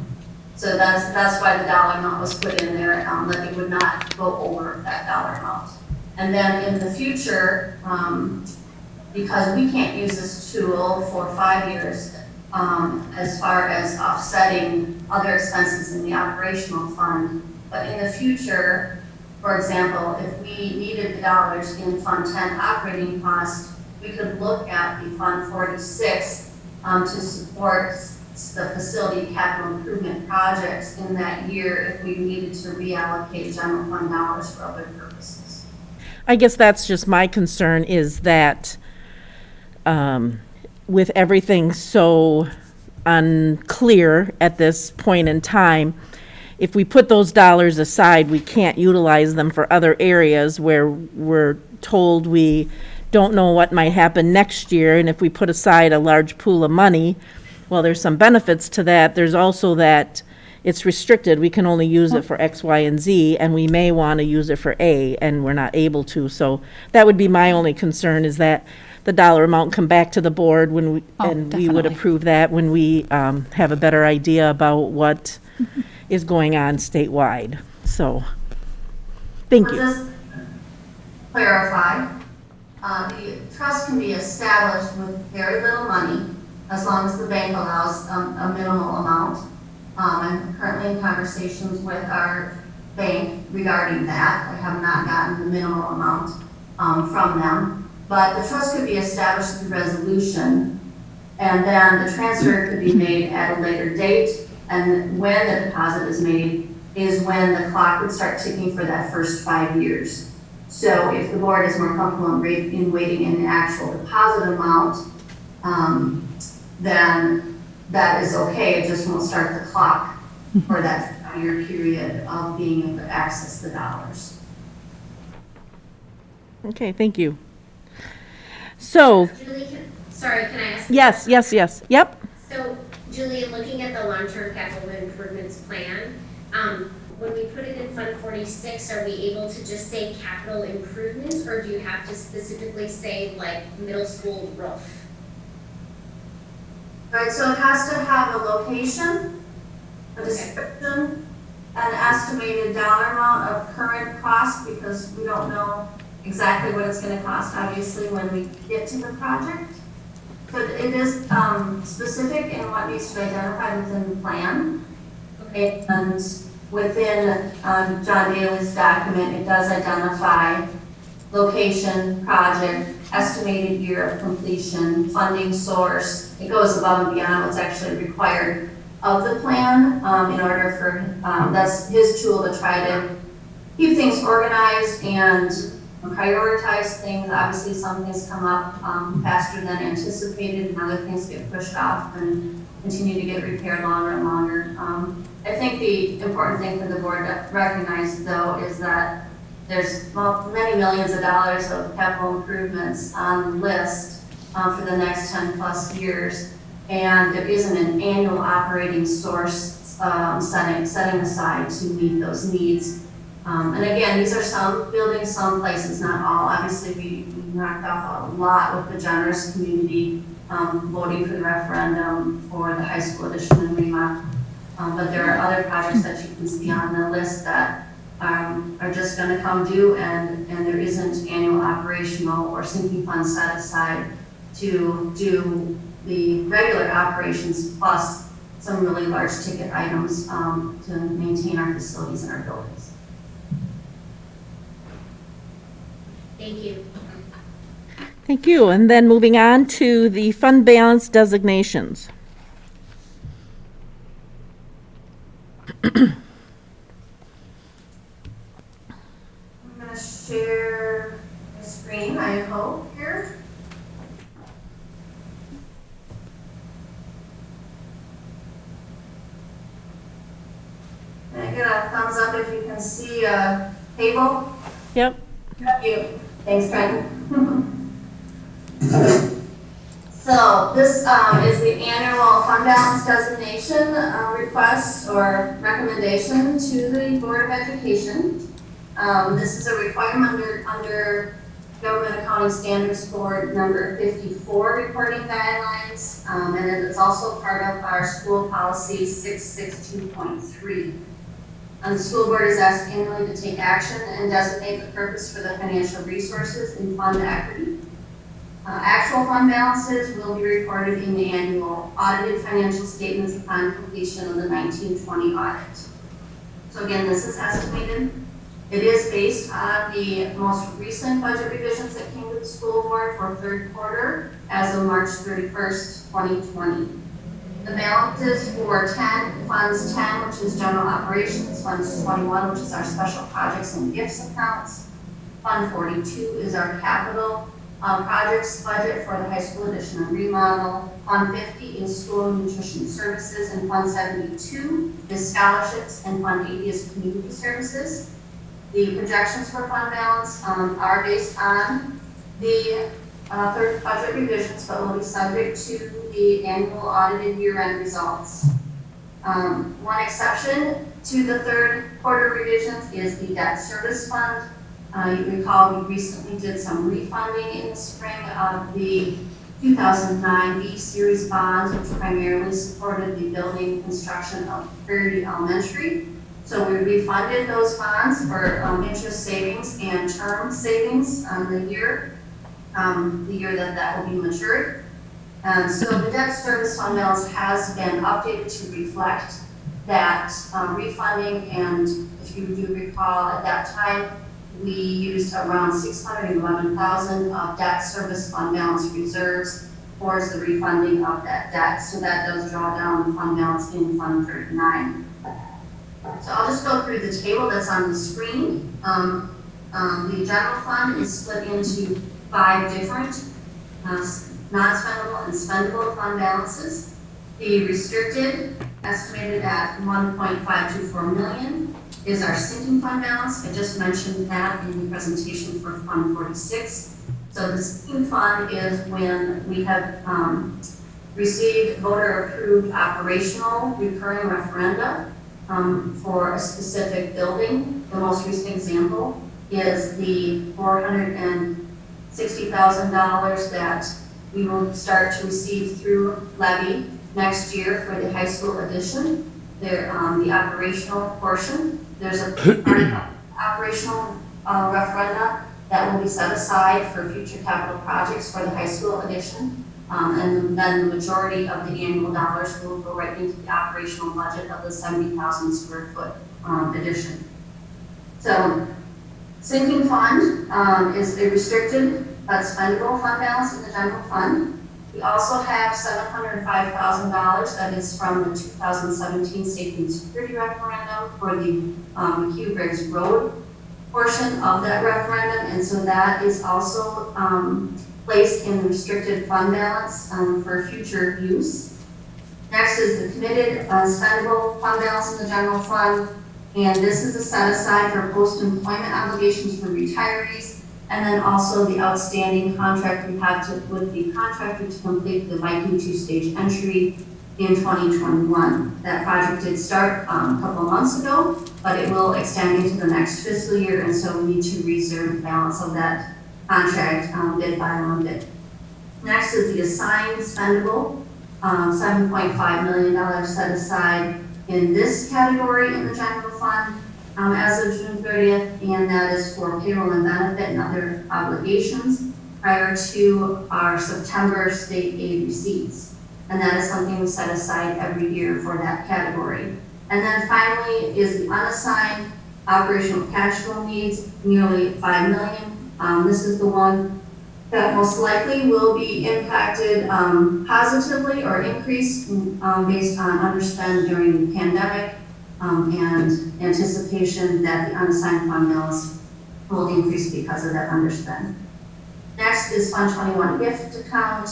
So that's why the dollar amount was put in there, that it would not go over that dollar amount. And then in the future, because we can't use this tool for 5 years, as far as offsetting other expenses in the operational fund, but in the future, for example, if we needed the dollars in Fund 10 operating costs, we could look at the Fund 46 to support the facility capital improvement projects in that year if we needed to reallocate general fund dollars for other purposes. I guess that's just my concern is that with everything so unclear at this point in time, if we put those dollars aside, we can't utilize them for other areas where we're told we don't know what might happen next year. And if we put aside a large pool of money, well, there's some benefits to that. There's also that it's restricted. We can only use it for X, Y, and Z, and we may want to use it for A, and we're not able to. So that would be my only concern, is that the dollar amount come back to the board when we, and we would approve that when we have a better idea about what is going on statewide. So, thank you. Just clarify, the trust can be established with very little money as long as the bank allows a minimal amount. I'm currently in conversations with our bank regarding that. I have not gotten the minimal amount from them. But the trust could be established through resolution, and then the transfer could be made at a later date. And when the deposit is made is when the clock would start ticking for that first 5 years. So if the board is more comfortable in waiting in the actual deposit amount, then that is okay. It just won't start the clock for that 5-year period of being able to access the dollars. Okay, thank you. So, Julie, sorry, can I ask? yes, yep. So, Julie, looking at the long-term capital improvements plan, when we put it in Fund 46, are we able to just say capital improvements, or do you have to specifically say like middle school roof? Right, so it has to have a location, a description, an estimated dollar amount of current cost, because we don't know exactly what it's going to cost, obviously, when we get to the project. But it is specific in what needs to be identified within the plan. Okay. And within John Daly's document, it does identify location, project, estimated year of completion, funding source. It goes above and beyond what's actually required of the plan in order for, that's his tool to try to keep things organized and prioritize things. Obviously, some things come up faster than anticipated, and other things get pushed off and continue to get repaired longer and longer. I think the important thing for the board to recognize, though, is that there's many millions of dollars of capital improvements on the list for the next 10 plus years, and there isn't an annual operating source setting aside to meet those needs. And again, these are some buildings, some places, not all. Obviously, we knocked off a lot with the generous community voting for the referendum for the high school addition in Rema. But there are other projects that you can see on the list that are just gonna come due, and there isn't annual operational or sinking funds set aside to do the regular operations plus some really large ticket items to maintain our facilities and our buildings. Thank you. Thank you. And then moving on to the fund balance designations. I'm gonna share my screen, I hope, here. Can I get a thumbs up if you can see a table? Yep. Thank you. Thanks, Trent. So this is the annual fund balance designation request or recommendation to the Board of Education. This is a requirement under Government Accounting Standards Board number 54 reporting guidelines, and then it's also part of our school policy 662.3. The school board is asked annually to take action and designate the purpose for the financial resources in fund equity. Actual fund balances will be reported in the annual audited financial statements upon completion of the 1920 audit. So again, this is estimated. It is based on the most recent budget revisions that came to the school board for third quarter as of March 31st, 2020. The balances for Funds 10, which is general operations, Funds 21, which is our special projects and gifts accounts, Fund 42 is our capital projects budget for the high school addition and remodel, Fund 50 is school nutrition services, and Fund 72 is scholarships, and Fund 80 is community services. The projections for fund balance are based on the third budget revisions, but will be subject to the annual audited year-end results. One exception to the third quarter revisions is the debt service fund. You recall we recently did some refunding in the spring of the 2009 B series bonds, which primarily supported the building construction of Prairie Elementary. So we refunded those bonds for interest savings and term savings on the year that will be matured. So the debt service fund balance has been updated to reflect that refunding, and if you do recall, at that time we used around $611,000 of debt service fund balance reserves towards the refunding of that debt. So that does draw down the fund balance in Fund 39. So I'll just go through the table that's on the screen. The general fund is split into 5 different non-spendable and spendable fund balances. The restricted, estimated at $1.524 million, is our sinking fund balance. I just mentioned that in the presentation for Fund 46. So the sinking fund is when we have received voter-approved operational recurring referenda for a specific building. The most recent example is the $460,000 that we will start to receive through levy next year for the high school addition. The operational portion. There's a operational referenda that will be set aside for future capital projects for the high school addition. And then the majority of the annual dollars will go right into the operational budget of the 70,000 square foot addition. So sinking fund is a restricted but spendable fund balance in the general fund. We also have $705,000 that is from the 2017 Safety and Security referendum for the McHugh Briggs Road portion of that referendum, and so that is also placed in the restricted fund balance for future use. Next is the committed spendable fund balance in the general fund, and this is a set aside for post-employment obligations for retirees, and then also the outstanding contract we have with the contractor to complete the Viking 2-stage entry in 2021. That project did start a couple of months ago, but it will extend into the next fiscal year, and so we need to reserve the balance of that contract bid by loan bid. Next is the assigned spendable, $7.5 million set aside in this category in the general fund. as of June 30th, and that is for payroll and benefit and other obligations prior to our September state aid receipts. And that is something we set aside every year for that category. And then finally is the unassigned operational cash flow needs, nearly $5 million. This is the one that most likely will be impacted positively or increased based on underspend during the pandemic and anticipation that the unassigned fund balance will increase because of that underspend. Next is Fund 21 gift account,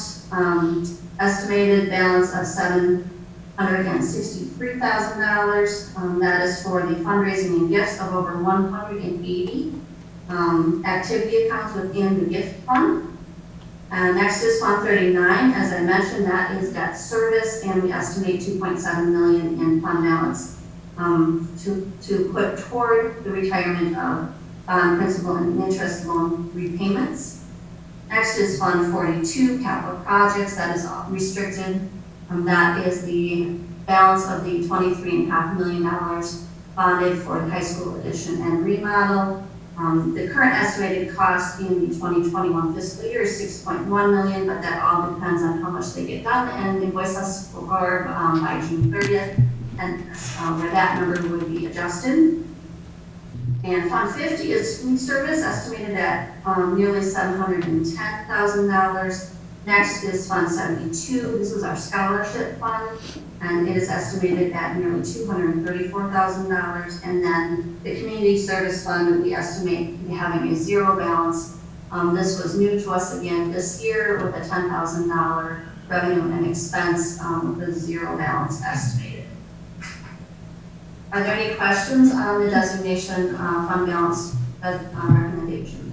estimated balance of $763,000. That is for the fundraising and gifts of over 180 activity accounts within the gift fund. Next is Fund 39. As I mentioned, that is debt service, and we estimate $2.7 million in fund balance to put toward the retirement of principal and interest loan repayments. Next is Fund 42, capital projects. That is restricted. That is the balance of the $23.5 million bonded for the high school addition and remodel. The current estimated cost in the 2021 fiscal year is $6.1 million, but that all depends on how much they get done and invoice us for by June 30th, and where that number would be adjusted. And Fund 50 is food service, estimated at nearly $710,000. Next is Fund 72. This is our scholarship fund, and it is estimated at nearly $234,000. And then the community service fund, we estimate having a zero balance. This was new to us again this year with a $10,000 revenue and expense with a zero balance estimated. Are there any questions on the designation fund balance recommendation?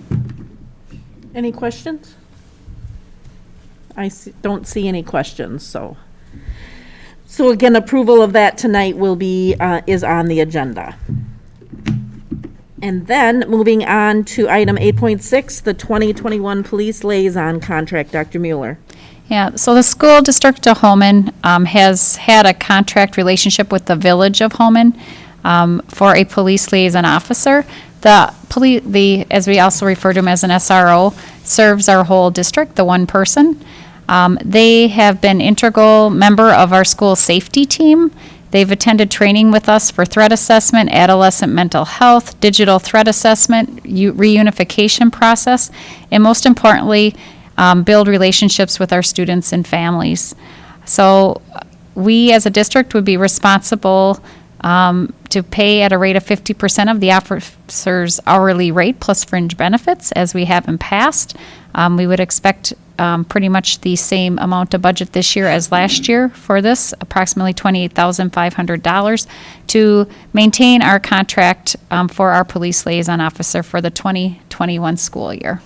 Any questions? Don't see any questions, so. So again, approval of that tonight will be, is on the agenda. And then moving on to item 8.6, the 2021 Police Liaison Contract. Dr. Mueller. Yeah, so the School District of Holmen has had a contract relationship with the Village of Holmen for a police liaison officer. The as we also refer to him as an SRO, serves our whole district, the one person. They have been integral member of our school safety team. They've attended training with us for threat assessment, adolescent mental health, digital threat assessment, reunification process, and most importantly, build relationships with our students and families. So we as a district would be responsible to pay at a rate of 50% of the officer's hourly rate plus fringe benefits, as we have in past. We would expect pretty much the same amount of budget this year as last year for this, approximately $28,500, to maintain our contract for our police liaison officer for the 2021 school year.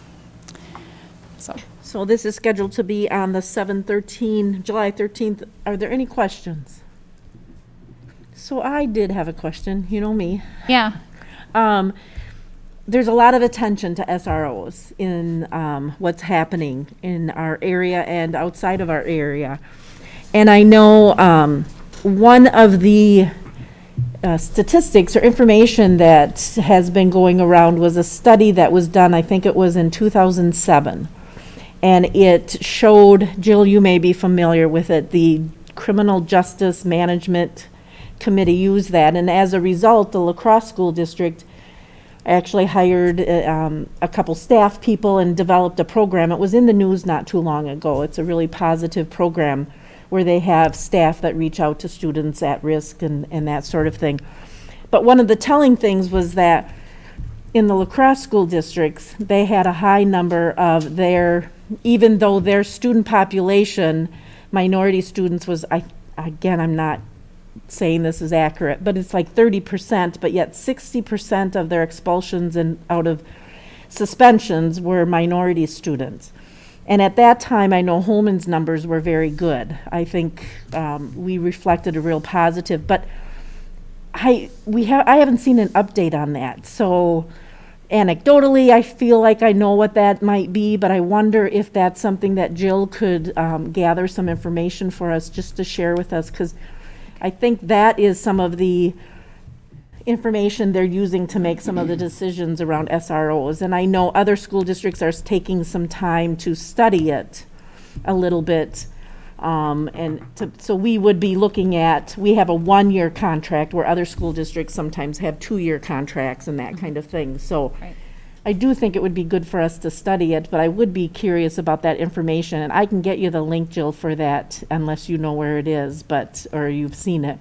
So this is scheduled to be on the July 13th. Are there any questions? So I did have a question, you know me. Yeah. There's a lot of attention to SROs in what's happening in our area and outside of our area. And I know one of the statistics or information that has been going around was a study that was done, I think it was in 2007. And it showed, Jill, you may be familiar with it, the Criminal Justice Management Committee used that. And as a result, the La Crosse School District actually hired a couple staff people and developed a program. It was in the news not too long ago. It's a really positive program where they have staff that reach out to students at risk and that sort of thing. But one of the telling things was that in the La Crosse school districts, they had a high number of even though their student population, minority students was, again, I'm not saying this is accurate, but it's like 30%, but yet 60% of their expulsions and out of suspensions were minority students. And at that time, I know Holmen's numbers were very good. I think we reflected a real positive, but I haven't seen an update on that. So anecdotally, I feel like I know what that might be, but I wonder if that's something that Jill could gather some information for us just to share with us, because I think that is some of the information they're using to make some of the decisions around SROs. And I know other school districts are taking some time to study it a little bit. So we would be looking at, we have a 1-year contract where other school districts sometimes have 2-year contracts and that kind of thing. So I do think it would be good for us to study it, but I would be curious about that information. And I can get you the link, Jill, for that, unless you know where it is, or you've seen it.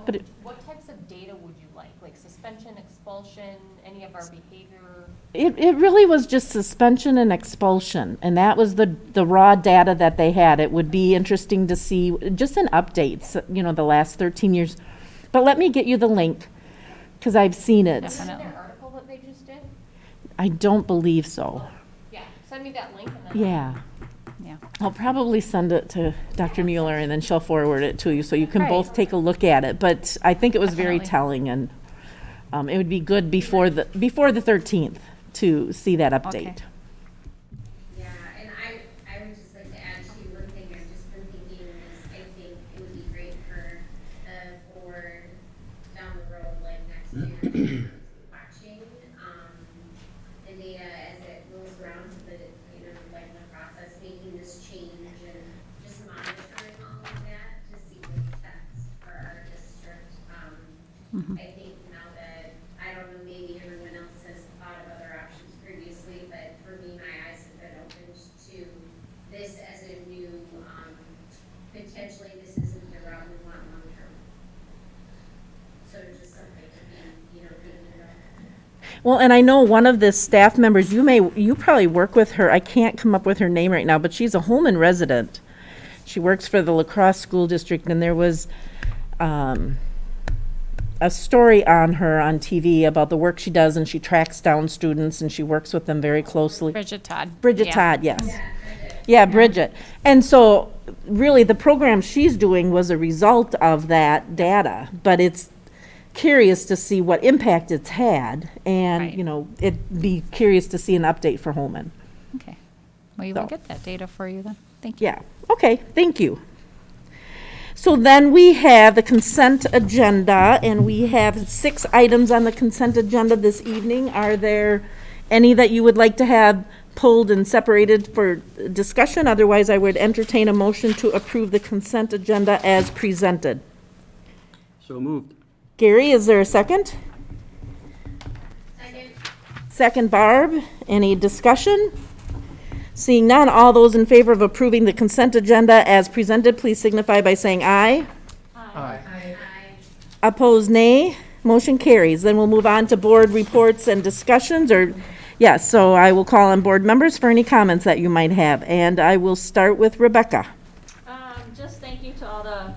But what types of data would you like suspension, expulsion, any of our behavior? It really was just suspension and expulsion, and that was the raw data that they had. It would be interesting to see just an update, the last 13 years. But let me get you the link, because I've seen it. Is that in their article that they just did? I don't believe so. Yeah, send me that link and then. Yeah. I'll probably send it to Dr. Mueller, and then she'll forward it to you, so you can both take a look at it. But I think it was very telling, and it would be good before the 13th to see that update. Yeah, and I would just like to add to one thing I've just been thinking is I think it would be great for the board down the road, like next year, watching the data as it moves around to the, like the process, making this change and just monitoring all of that to see the effects for our district. I think now that, I don't know, maybe everyone else has thought of other options previously, but for me, my eyes have been opened to this as a new, potentially this isn't the route we want long term. So just something to be, thinking about. Well, and I know one of the staff members, you probably work with her, I can't come up with her name right now, but she's a Holmen resident. She works for the La Crosse School District, and there was a story on her on TV about the work she does, and she tracks down students, and she works with them very closely. Bridget Todd. Bridget Todd, yes. Yeah, Bridget. And so, really, the program she's doing was a result of that data, but it's curious to see what impact it's had, and, it'd be curious to see an update for Holmen. Okay. Well, you will get that data for you then. Thank you. Yeah, okay, thank you. So then we have the consent agenda, and we have 6 items on the consent agenda this evening. Are there any that you would like to have pulled and separated for discussion? Otherwise, I would entertain a motion to approve the consent agenda as presented. So moved. Gary, is there a second? Second. Second, Barb. Any discussion? Seeing none, all those in favor of approving the consent agenda as presented, please signify by saying aye. Aye. Opposed, nay. Motion carries. Then we'll move on to board reports and discussions, yes, so I will call on board members for any comments that you might have, and I will start with Rebecca. Just thank you to all the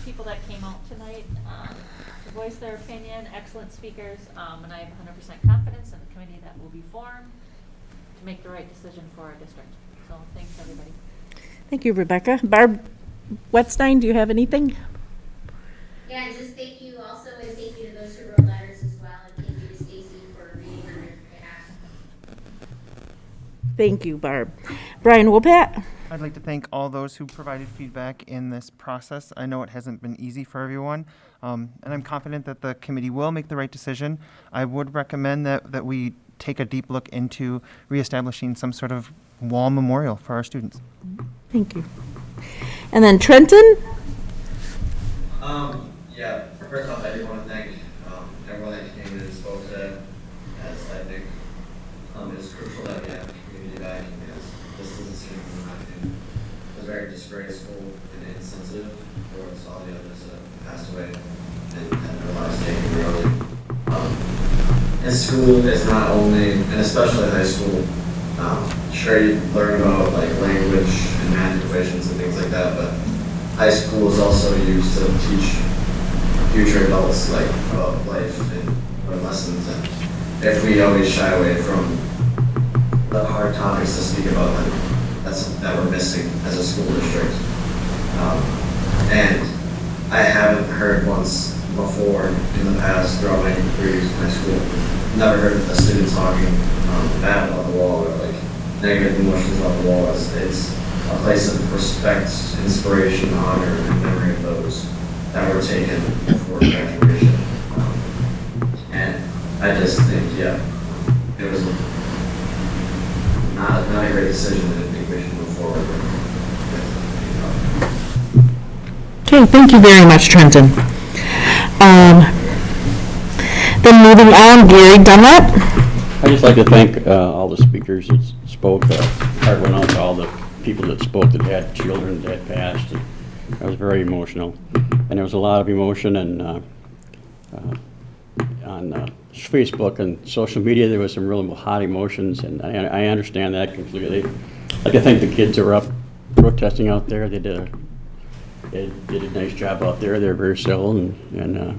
people that came out tonight to voice their opinion, excellent speakers, and I have 100% confidence in the committee that will be formed to make the right decision for our district. So thanks, everybody. Thank you, Rebecca. Barb Wetstein, do you have anything? Yeah, and just thank you also, and thank you to those who wrote letters as well, and thank you to Stacy for reading on their behalf. Thank you, Barb. Brian Wopat? I'd like to thank all those who provided feedback in this process. I know it hasn't been easy for everyone, and I'm confident that the committee will make the right decision. I would recommend that we take a deep look into reestablishing some sort of wall memorial for our students. Thank you. And then Trenton? Yeah, first off, I do want to thank everyone that came in and spoke today, as I think it's crucial that we have the community back, because this doesn't seem, in my opinion, was very disgraceful and insensitive towards all the others that passed away and had their lives taken early. And school is not only, and especially high school, sure you learn about like language and math equations and things like that, but high school is also used to teach future adults like about life and lessons. And if we always shy away from the hard topics to speak about, that we're missing as a school district. And I haven't heard once before in the past throughout my career in high school, never heard a student talking bad about the wall or like negative emotions about the wall. It's a place of respect, inspiration, honor, and memory of those that were taken before graduation. I just think, yeah, it was not a great decision. I didn't think we should move forward with it. Okay, thank you very much, Trenton. Then moving on, Gary Dunlap. I'd just like to thank all the speakers that spoke. Heart went out to all the people that spoke that had children that passed. I was very emotional. And there was a lot of emotion and on Facebook and social media there was some real hot emotions, and I understand that completely. Like, I think the kids are up protesting out there. They did a nice job out there. They were very civil and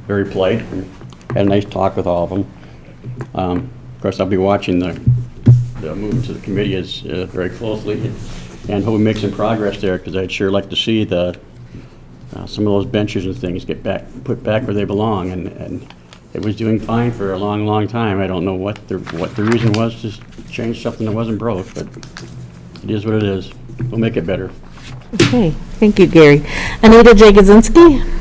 very polite. And had a nice talk with all of them. Of course, I'll be watching the movement to the committee very closely, and hope we make some progress there, because I'd sure like to see some of those benches and things put back where they belong. And it was doing fine for a long, long time. I don't know what the reason was to change something that wasn't broke, but it is what it is. We'll make it better. Okay, thank you, Gary. Anita Jagosinski.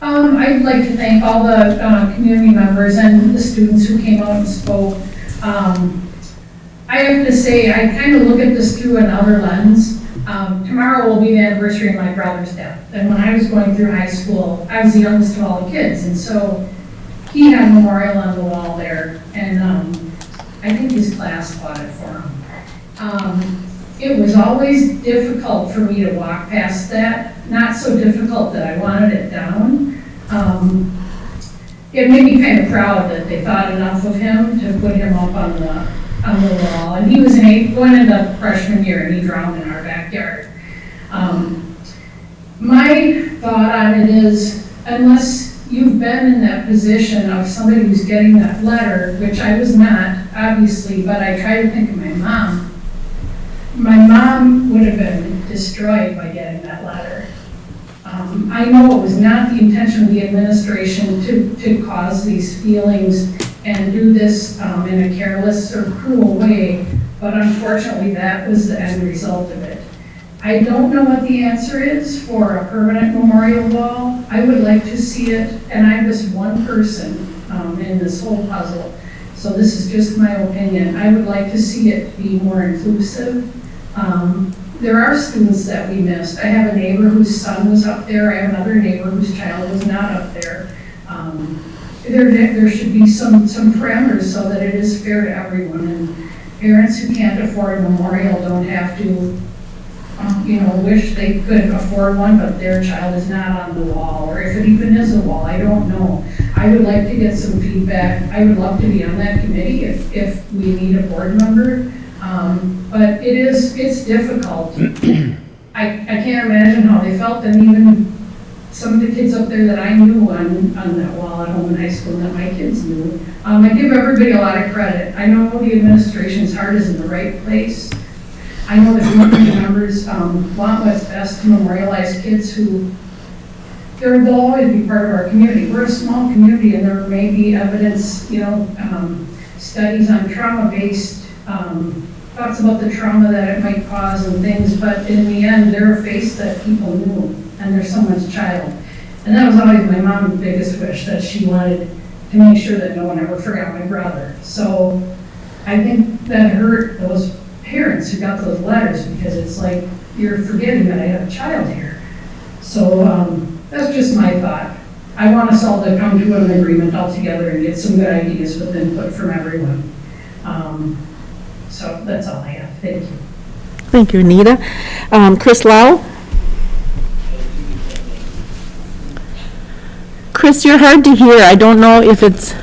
I'd like to thank all the community members and the students who came out and spoke. I have to say, I kind of look at this through another lens. Tomorrow will be the anniversary of my brother's death. And when I was going through high school, I was the youngest of all the kids. And so he had a memorial on the wall there. And I think his class bought it for him. It was always difficult for me to walk past that. Not so difficult that I wanted it down. It made me kind of proud that they thought enough of him to put him up on the wall. And he was going into freshman year, and he drowned in our backyard. My thought on it is, unless you've been in that position of somebody who's getting that letter, which I was not, obviously, but I try to think of my mom. My mom would have been destroyed by getting that letter. I know it was not the intention of the administration to cause these feelings and do this in a careless or cruel way, but unfortunately that was the end result of it. I don't know what the answer is for a permanent memorial wall. I would like to see it, and I'm just one person in this whole puzzle, so this is just my opinion. I would like to see it be more inclusive. There are students that we missed. I have a neighbor whose son was up there. I have another neighbor whose child was not up there. There should be some parameters so that it is fair to everyone. And parents who can't afford a memorial don't have to, wish they could afford one, but their child is not on the wall, or if it even is a wall, I don't know. I would like to get some feedback. I would love to be on that committee if we need a board member. But it's difficult. I can't imagine how they felt, and even some of the kids up there that I knew on that wall at Holmen High School that my kids knew. I give everybody a lot of credit. I know the administration's heart is in the right place. I know the community members want what's best to memorialize kids who will always be part of our community. We're a small community, and there may be evidence, studies on trauma-based thoughts about the trauma that it might cause and things, but in the end, they're a face that people knew, and they're someone's child. And that was always my mom's biggest wish, that she wanted to make sure that no one ever forgot my brother. So I think that hurt those parents who got those letters, because it's like, you're forgetting that I have a child here. So that's just my thought. I want us all to come to an agreement all together and get some good ideas with input from everyone. So that's all I have. Thank you. Thank you, Anita. Chris Lau. Chris, you're hard to hear. I don't know if it's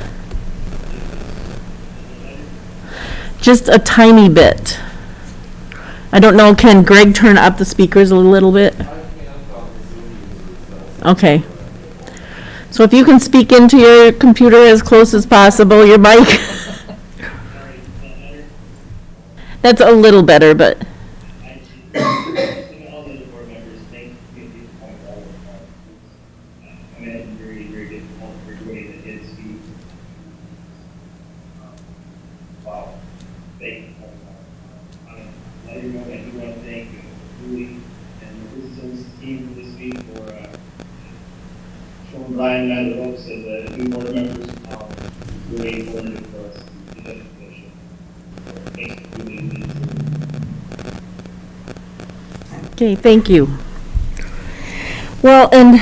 just a tiny bit. I don't know. Can Greg turn up the speakers a little bit? Okay. So if you can speak into your computer as close as possible, your mic. That's a little better, but. Brian and I, the folks, as new board members, very informative for us to get information. Thank you. Okay, thank you. Well, and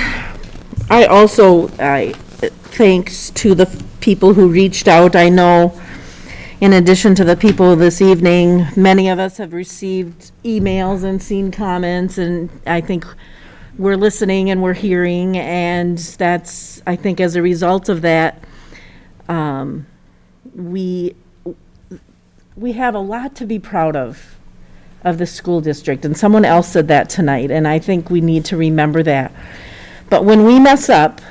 thanks to the people who reached out. I know, in addition to the people this evening, many of us have received emails and seen comments, and I think we're listening and we're hearing, and that's, I think, as a result of that, we have a lot to be proud of the school district, and someone else said that tonight, and I think we need to remember that. But when we mess up,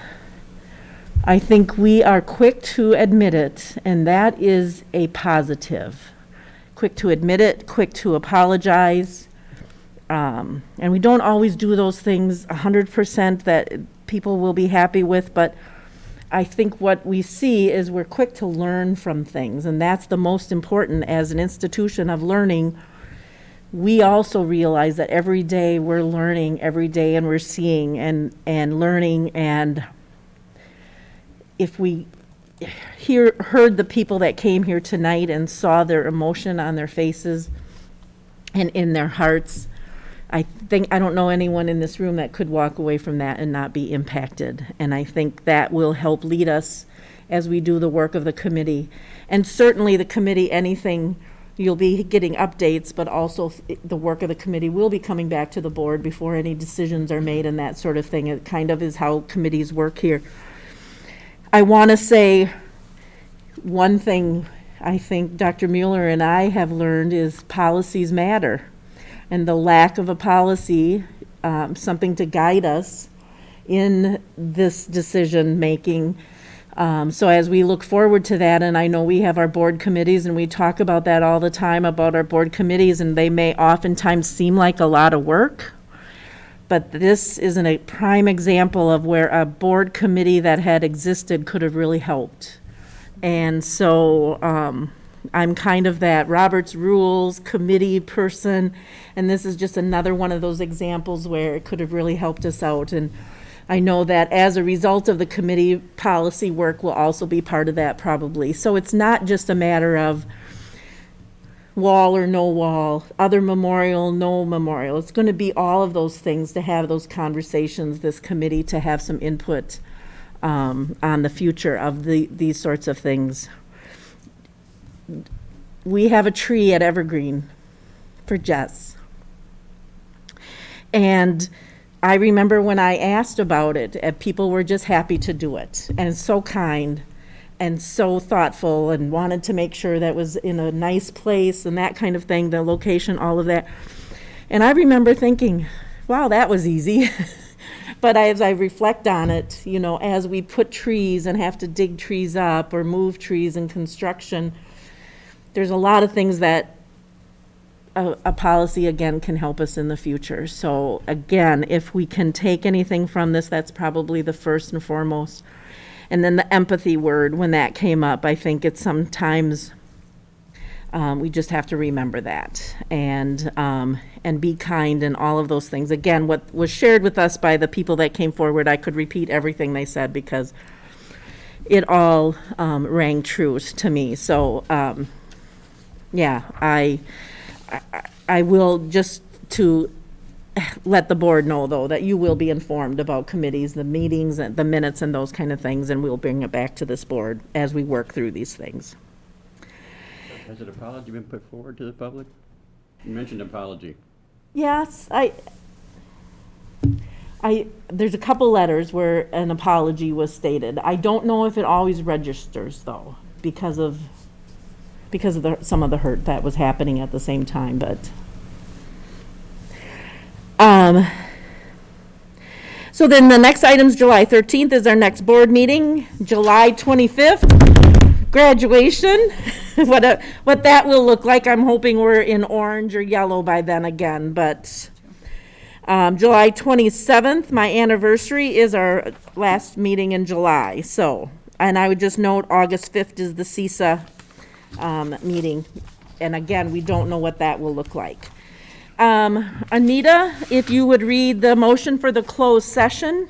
I think we are quick to admit it, and that is a positive. Quick to admit it, quick to apologize, and we don't always do those things 100% that people will be happy with, but I think what we see is we're quick to learn from things, and that's the most important. As an institution of learning, we also realize that every day we're learning, every day, and we're seeing and learning, and if we heard the people that came here tonight and saw their emotion on their faces and in their hearts, I don't know anyone in this room that could walk away from that and not be impacted. And I think that will help lead us as we do the work of the committee. And certainly the committee, anything, you'll be getting updates, but also the work of the committee will be coming back to the board before any decisions are made and that sort of thing. It kind of is how committees work here. I want to say one thing I think Dr. Mueller and I have learned is policies matter. And the lack of a policy, something to guide us in this decision-making. So as we look forward to that, and I know we have our board committees, and we talk about that all the time, about our board committees, and they may oftentimes seem like a lot of work. But this is a prime example of where a board committee that had existed could have really helped. And so I'm kind of that Robert's Rules committee person, and this is just another one of those examples where it could have really helped us out. And I know that as a result of the committee, policy work will also be part of that probably. So it's not just a matter of wall or no wall, other memorial, no memorial. It's going to be all of those things, to have those conversations, this committee to have some input on the future of these sorts of things. We have a tree at Evergreen for Jess. And I remember when I asked about it, people were just happy to do it, and so kind and so thoughtful, and wanted to make sure that was in a nice place and that kind of thing, the location, all of that. And I remember thinking, wow, that was easy. But as I reflect on it, you know, as we put trees and have to dig trees up or move trees in construction, there's a lot of things that a policy, again, can help us in the future. So again, if we can take anything from this, that's probably the first and foremost. And then the empathy word, when that came up, I think it's sometimes we just have to remember that, and be kind and all of those things. Again, what was shared with us by the people that came forward, I could repeat everything they said because it all rang true to me. So yeah, I will, just to let the board know, though, that you will be informed about committees, the meetings, and the minutes, and those kind of things, and we'll bring it back to this board as we work through these things. Has an apology been put forward to the public? You mentioned apology. Yes, there's a couple letters where an apology was stated. I don't know if it always registers, though, because of some of the hurt that was happening at the same time, but so then the next item's July 13th is our next board meeting. July 25th, graduation. What that will look like, I'm hoping we're in orange or yellow by then again, but July 27th, my anniversary, is our last meeting in July. So, and I would just note August 5th is the CISA meeting, and again, we don't know what that will look like. Anita, if you would read the motion for the closed session.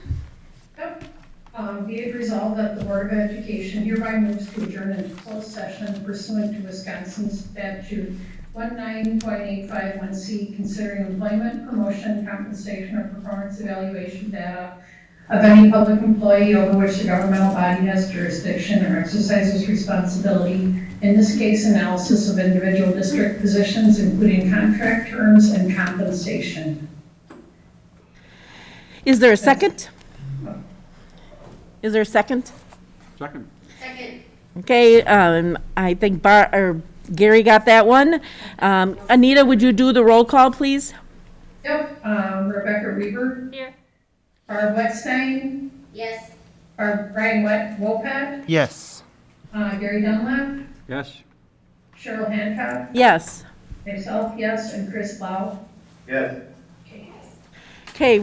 Be it resolved that the Board of Education hereby moves to adjourn into closed session pursuant to Wisconsin statute 19.851C, considering employment, promotion, compensation, or performance evaluation data of any public employee over which the governmental body has jurisdiction or exercises responsibility. In this case, analysis of individual district positions, including contract terms and compensation. Is there a second? Is there a second? Second. Second. Okay, I think Gary got that one. Anita, would you do the roll call, please? Yep, Rebecca Reber. Here. Barb Wetstein. Yes. Brian Wopat. Yes. Gary Dunlap. Yes. Cheryl Hancock. Yes. Myself, yes, and Chris Lau. Yes. Okay,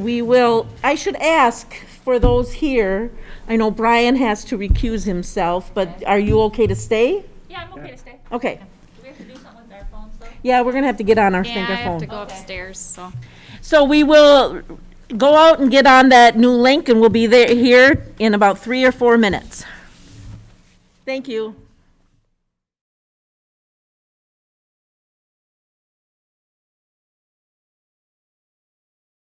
I should ask for those here, I know Brian has to recuse himself, but are you okay to stay? Yeah, I'm okay to stay. Okay. Do we have to do something with our phones though? Yeah, we're gonna have to get on our Yeah, I have fingerphone. to go upstairs, so. So we will go out and get on that new link, and we'll be here in about 3 or 4 minutes. Thank you.